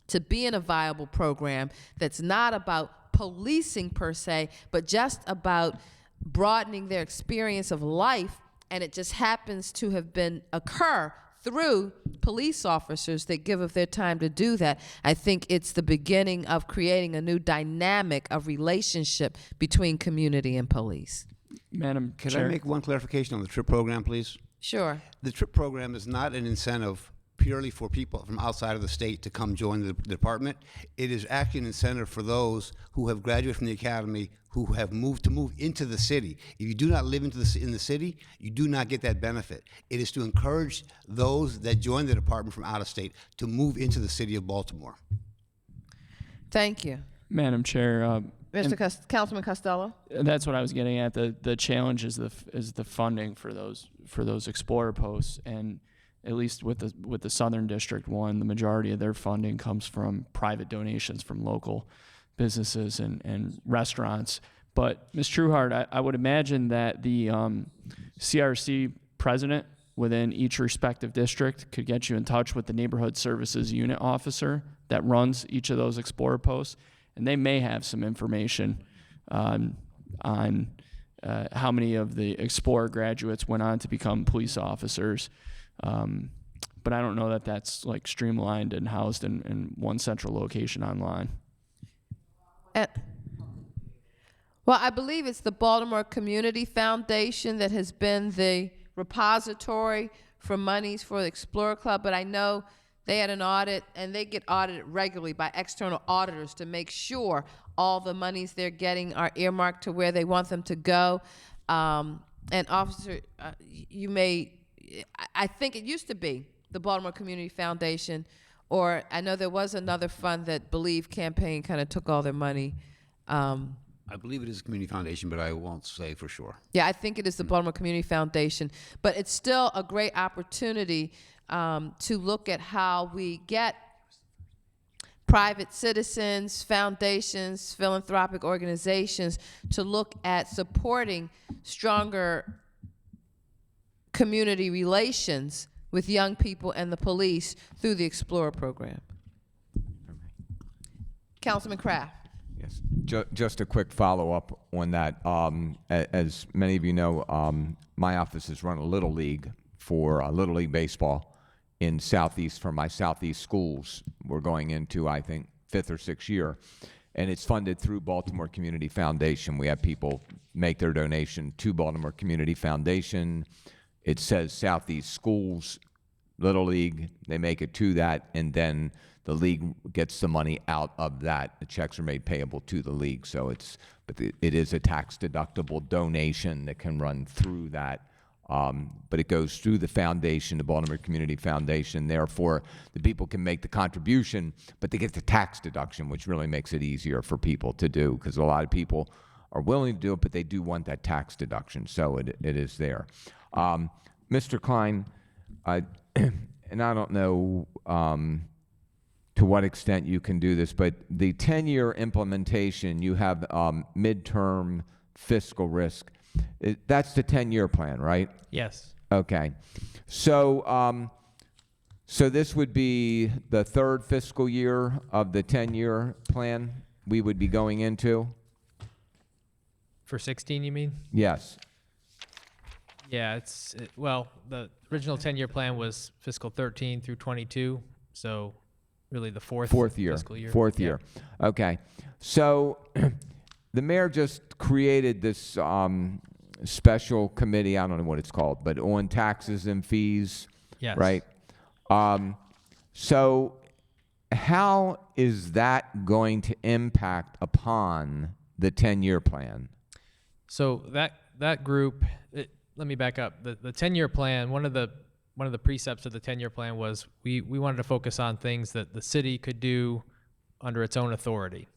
to be in a viable program that's not about policing per se, but just about broadening their experience of life, and it just happens to have occur through police officers that give of their time to do that. I think it's the beginning of creating a new dynamic of relationship between community and police. Madam Can Chair. I make one clarification on the TRIP program, please? Sure. The TRIP program is not an incentive purely for people from outside of the state to come join the department. It is actually an incentive for those who have graduated from the academy who have move into the city. If you do not live in the city, you do not get that benefit. It is to encourage those that join the department from out of state to move into the city of Baltimore. Thank you. Madam Chair. Councilman Costello? That's what I was getting at. The challenge is the funding for those Explorer posts, and at least with the Southern District one, the majority of their funding comes from private donations from local businesses and restaurants. But Ms. Trueheart, I would imagine that the CRC president within each respective district could get you in touch with the neighborhood services unit officer that runs each of those Explorer posts, and they may have some information on how many of the Explorer graduates went on to become police officers. But I don't know that that's like streamlined and housed in one central location online. Well, I believe it's the Baltimore Community Foundation that has been the repository for monies for the Explorer Club, but I know they had an audit, and they get audited regularly by external auditors to make sure all the monies they're getting are earmarked to where they want them to go. And Officer, I think it used to be the Baltimore Community Foundation, or I know there was another fund that Believe Campaign kind of took all their money. I believe it is a community foundation, but I won't say for sure. Yeah, I think it is the Baltimore Community Foundation, but it's still a great opportunity to look at how we get private citizens, foundations, philanthropic organizations to look at supporting stronger community relations with young people and the police through the Explorer program. Councilman Kraft. Yes, just a quick follow-up on that. As many of you know, my office has run a Little League for Little League Baseball in Southeast, for my Southeast schools. We're going into, I think, 5th or 6th year. And it's funded through Baltimore Community Foundation. We have people make their donation to Baltimore Community Foundation. It says Southeast Schools, Little League, they make it to that, and then the league gets the money out of that. The checks are made payable to the league. So it is a tax-deductible donation that can run through that. But it goes through the foundation, the Baltimore Community Foundation. Therefore, the people can make the contribution, but they get the tax deduction, which really makes it easier for people to do, because a lot of people are willing to do it, but they do want that tax deduction. So it is there. Mr. Klein, and I don't know to what extent you can do this, but the 10-year implementation, you have midterm fiscal risk. That's the 10-year plan, right? Yes. Okay. So, so this would be the 3rd fiscal year of the 10-year plan we would be going into? For 16, you mean? Yes. Yeah, well, the original 10-year plan was fiscal 13 through 22, so really the fourth year. Fiscal year. Fourth year. Okay. So the mayor just created this special committee, I don't know what it's called, but on taxes and fees, Yes. right? So how is that going to impact upon the 10-year plan? So that group, let me back up. The 10-year plan, one of the precepts of the 10-year plan was we wanted to focus on things that the city could do under its own authority,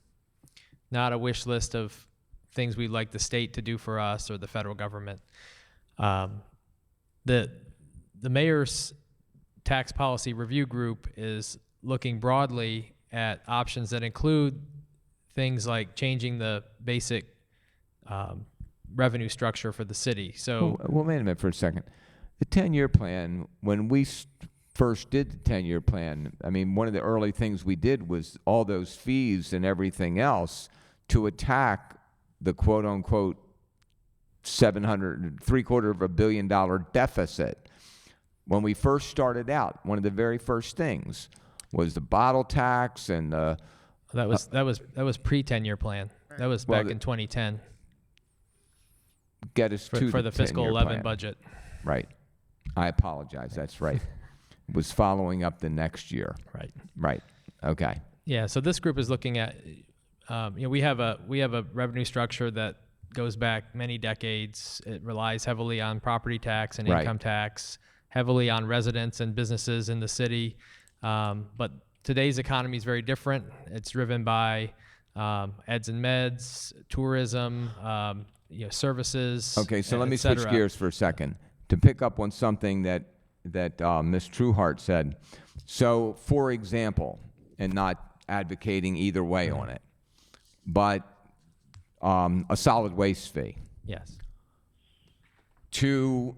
not a wish list of things we'd like the state to do for us or the federal government. The mayor's tax policy review group is looking broadly at options that include things like changing the basic revenue structure for the city. So, well, wait a minute for a second. The 10-year plan, when we first did the 10-year plan, I mean, one of the early things we did was all those fees and everything else to attack the quote-unquote $775 million $250 million when we first started out. One of the very first things was the bottle tax and the that was pre-10-year plan. That was back in 2010. Get us for the fiscal 10-year 11 plan. budget. Right. I apologize. That's right. It was following up the next year. Right. Right. Okay. Yeah. So this group is looking at, we have a revenue structure that goes back many decades. It relies heavily on property tax and Right. income tax, heavily on residents and businesses in the city. But today's economy is very different. It's driven by eds and meds, tourism, services. Okay, so let me et switch cetera. gears for a second to pick up on something that that Ms. Trueheart said. So, for example, and not advocating either way on it, but a solid waste fee. Yes. To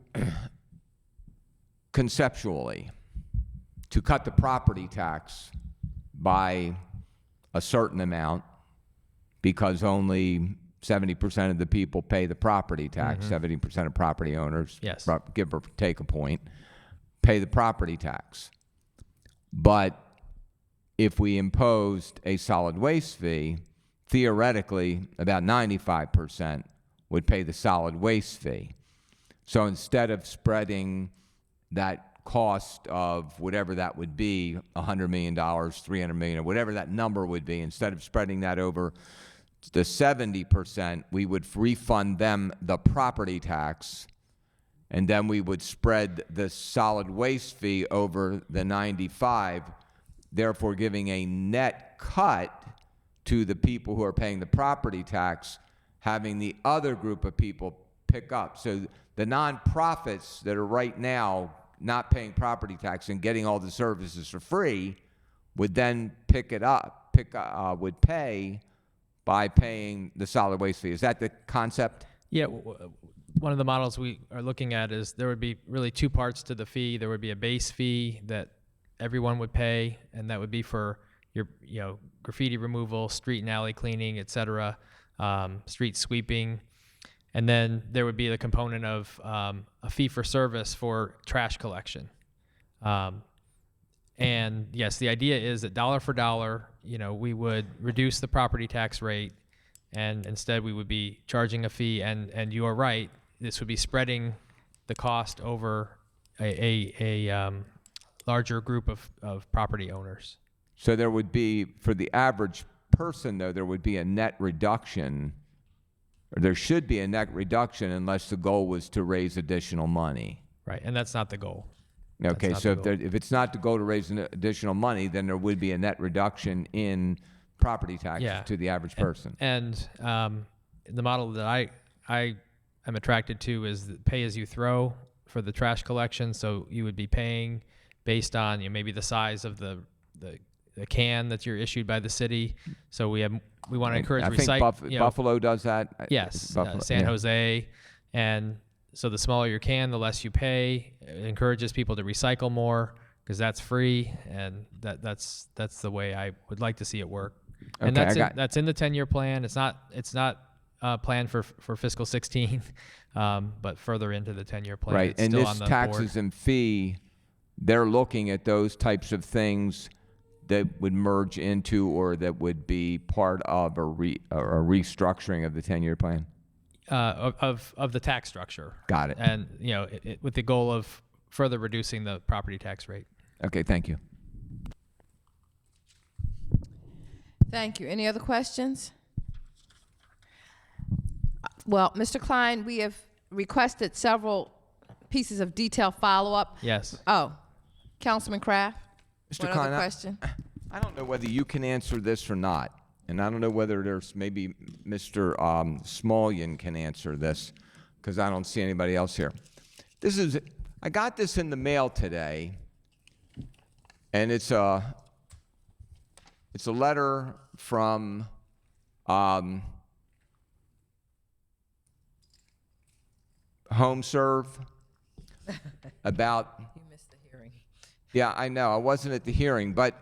conceptually, to cut the property tax by a certain amount, because only 70% of the people pay the property tax, 70% of property owners, Yes. Give or take a point, pay the property tax. But if we imposed a solid waste fee, theoretically, about 95% would pay the solid waste fee. So instead of spreading that cost of whatever that would be, $100 million, $300 million, or whatever that number would be, instead of spreading that over the 70%, we would refund them the property tax, and then we would spread the solid waste fee over the 95, therefore giving a net cut to the people who are paying the property tax, having the other group of people pick up. So the nonprofits that are right now not paying property tax and getting all the services for free would then would pay by paying the solid waste fee. Is that the concept? Yeah, one of the models we are looking at is there would be really two parts to the fee. There would be a base fee that everyone would pay, and that would be for your, graffiti removal, street and alley cleaning, et cetera, street sweeping. And then there would be the component of a fee for service for trash collection. And yes, the idea is that dollar for dollar, we would reduce the property tax rate, and instead we would be charging a fee. And you are right, this would be spreading the cost over a larger group of property owners. So there would be, for the average person, though, there would be a net reduction, or there should be a net reduction unless the goal was to raise additional money. Right, and that's not the goal. Okay, so if it's not the goal to raise additional money, then there would be a net reduction in property taxes to the average person. And the model that I am attracted to is the pay as you throw for the trash collection. So you would be paying based on maybe the size of the can that you're issued by the city. So we want to encourage recycling. I think Buffalo does that. Yes, San Jose, and so the smaller your can, the less you pay. It encourages people to recycle more because that's free, and that's the way I would like to see it work. And that's in the 10-year plan. It's not planned for fiscal 16, but further into the 10-year plan. Right, It's and still this on the taxes board. and fee, they're looking at those types of things that would merge into or that would be part of a restructuring of the 10-year plan? Of the tax structure. Got it. And with the goal of further reducing the property tax rate. Okay, thank you. Thank you. Any other questions? Well, Mr. Klein, we have requested several pieces of detailed follow-up. Yes. Oh, Councilman Kraft? Mr. One Klein, other question? I don't know whether you can answer this or not, and I don't know whether there's maybe Mr. Smolian can answer this, because I don't see anybody else here. I got this in the mail today, and it's a letter from HomeServe about. You missed the hearing. Yeah, I know. I wasn't at the hearing, but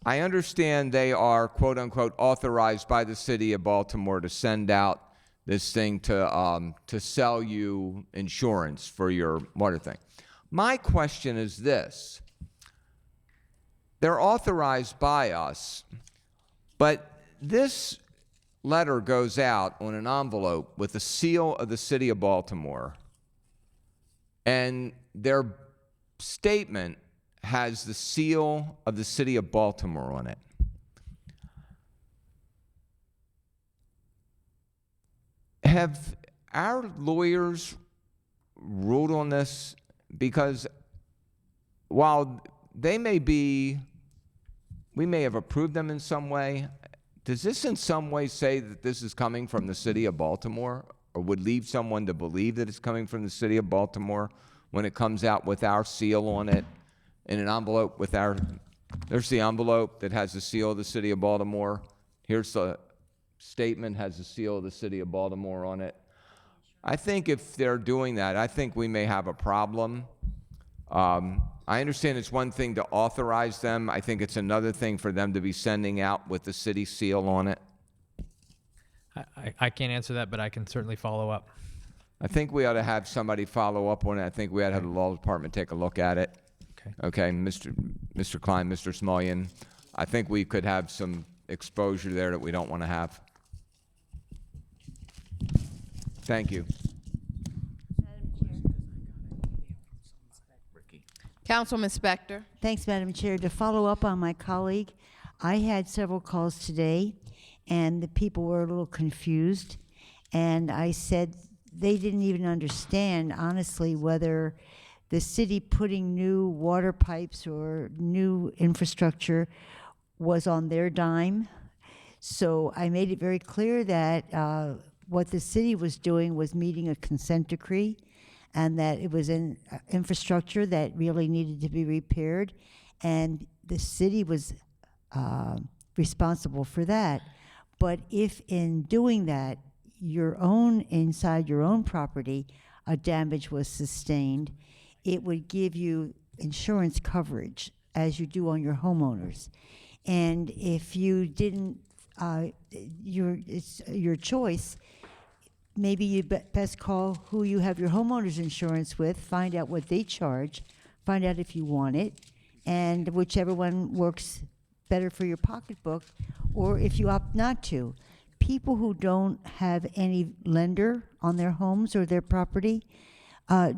I understand they are, quote unquote, authorized by the city of Baltimore to send out this thing to sell you insurance for your water thing. My question is this. They're authorized by us, but this letter goes out on an envelope with the seal of the city of Baltimore, and their statement has the seal of the city of Baltimore on it. Have our lawyers ruled on this? Because while we may have approved them in some way, does this in some way say that this is coming from the city of Baltimore, or would lead someone to believe that it's coming from the city of Baltimore when it comes out with our seal on it, in an envelope with our, there's the envelope that has the seal of the city of Baltimore. Here's the statement, has the seal of the city of Baltimore on it. I think if they're doing that, I think we may have a problem. I understand it's one thing to authorize them. I think it's another thing for them to be sending out with the city seal on it. I can't answer that, but I can certainly follow up. I think we ought to have somebody follow up on it. I think we ought to have the law department take a look at it. Okay. Okay, Mr. Klein, Mr. Smullian, I think we could have some exposure there that we don't want to have. Thank you. Councilman Spector. Thanks, Madam Chair. To follow up on my colleague, I had several calls today, and the people were a little confused. And I said they didn't even understand, honestly, whether the city putting new water pipes or new infrastructure was on their dime. So I made it very clear that what the city was doing was meeting a consent decree, and that it was in infrastructure that really needed to be repaired, and the city was responsible for that. But if in doing that, inside your own property, a damage was sustained, it would give you insurance coverage, as you do on your homeowners. And if you didn't, it's your choice. Maybe you best call who you have your homeowner's insurance with, find out what they charge, find out if you want it, and whichever one works better for your pocketbook, or if you opt not to. People who don't have any lender on their homes or their property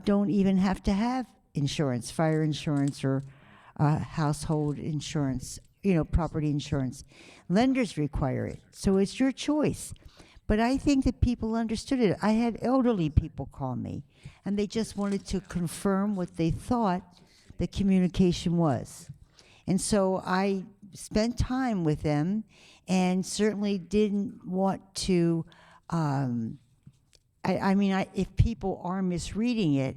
don't even have to have insurance, fire insurance or household insurance, property insurance. Lenders require it, so it's your choice. But I think that people understood it. I had elderly people call me, and they just wanted to confirm what they thought the communication was. And so I spent time with them, and certainly didn't want to, if people are misreading it,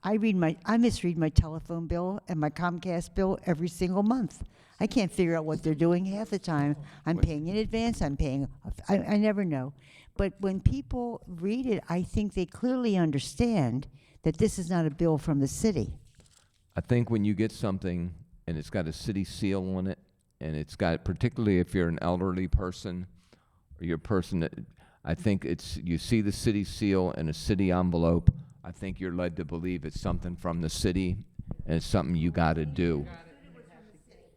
I misread my telephone bill and my Comcast bill every single month. I can't figure out what they're doing half the time. I'm paying in advance, I never know. But when people read it, I think they clearly understand that this is not a bill from the city. I think when you get something and it's got a city seal on it, and it's got, particularly if you're an elderly person, or you're a person that, I think you see the city seal in a city envelope, I think you're led to believe it's something from the city, and it's something you gotta do.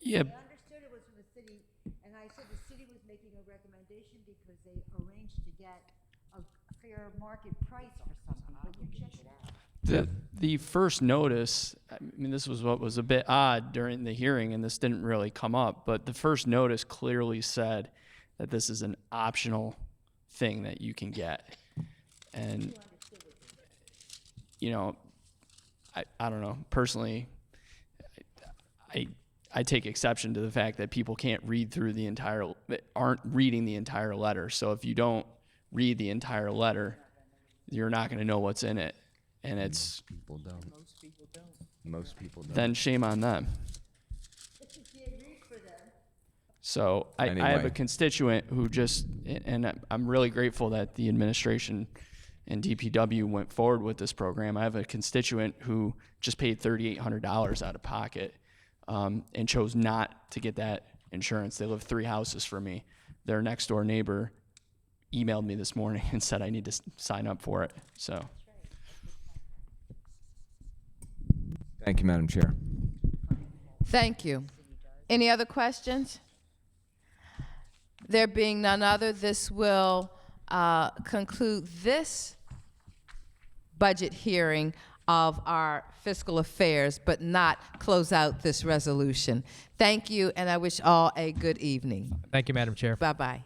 Yeah. I understood it was from the city, and I said the city was making a recommendation because they arranged to get a fair market price or something, but you check it out. The first notice, I mean, this was what was a bit odd during the hearing, and this didn't really come up, but the first notice clearly said that this is an optional thing that you can get. And, I don't know, personally, I take exception to the fact that people can't read through aren't reading the entire letter. So if you don't read the entire letter, you're not going to know what's in it. And it's, Most people don't. then shame on them. So I have a Anyway. constituent who and I'm really grateful that the administration and DPW went forward with this program. I have a constituent who just paid $3,800 out of pocket and chose not to get that insurance. They live 3 houses from me. Their next door neighbor emailed me this morning and said I need to sign up for it. So. Thank you, Madam Chair. Thank you. Any other questions? There being none other, this will conclude this budget hearing of our fiscal affairs, but not close out this resolution. Thank you, and I wish all a good evening. Thank you, Madam Chair. Bye-bye.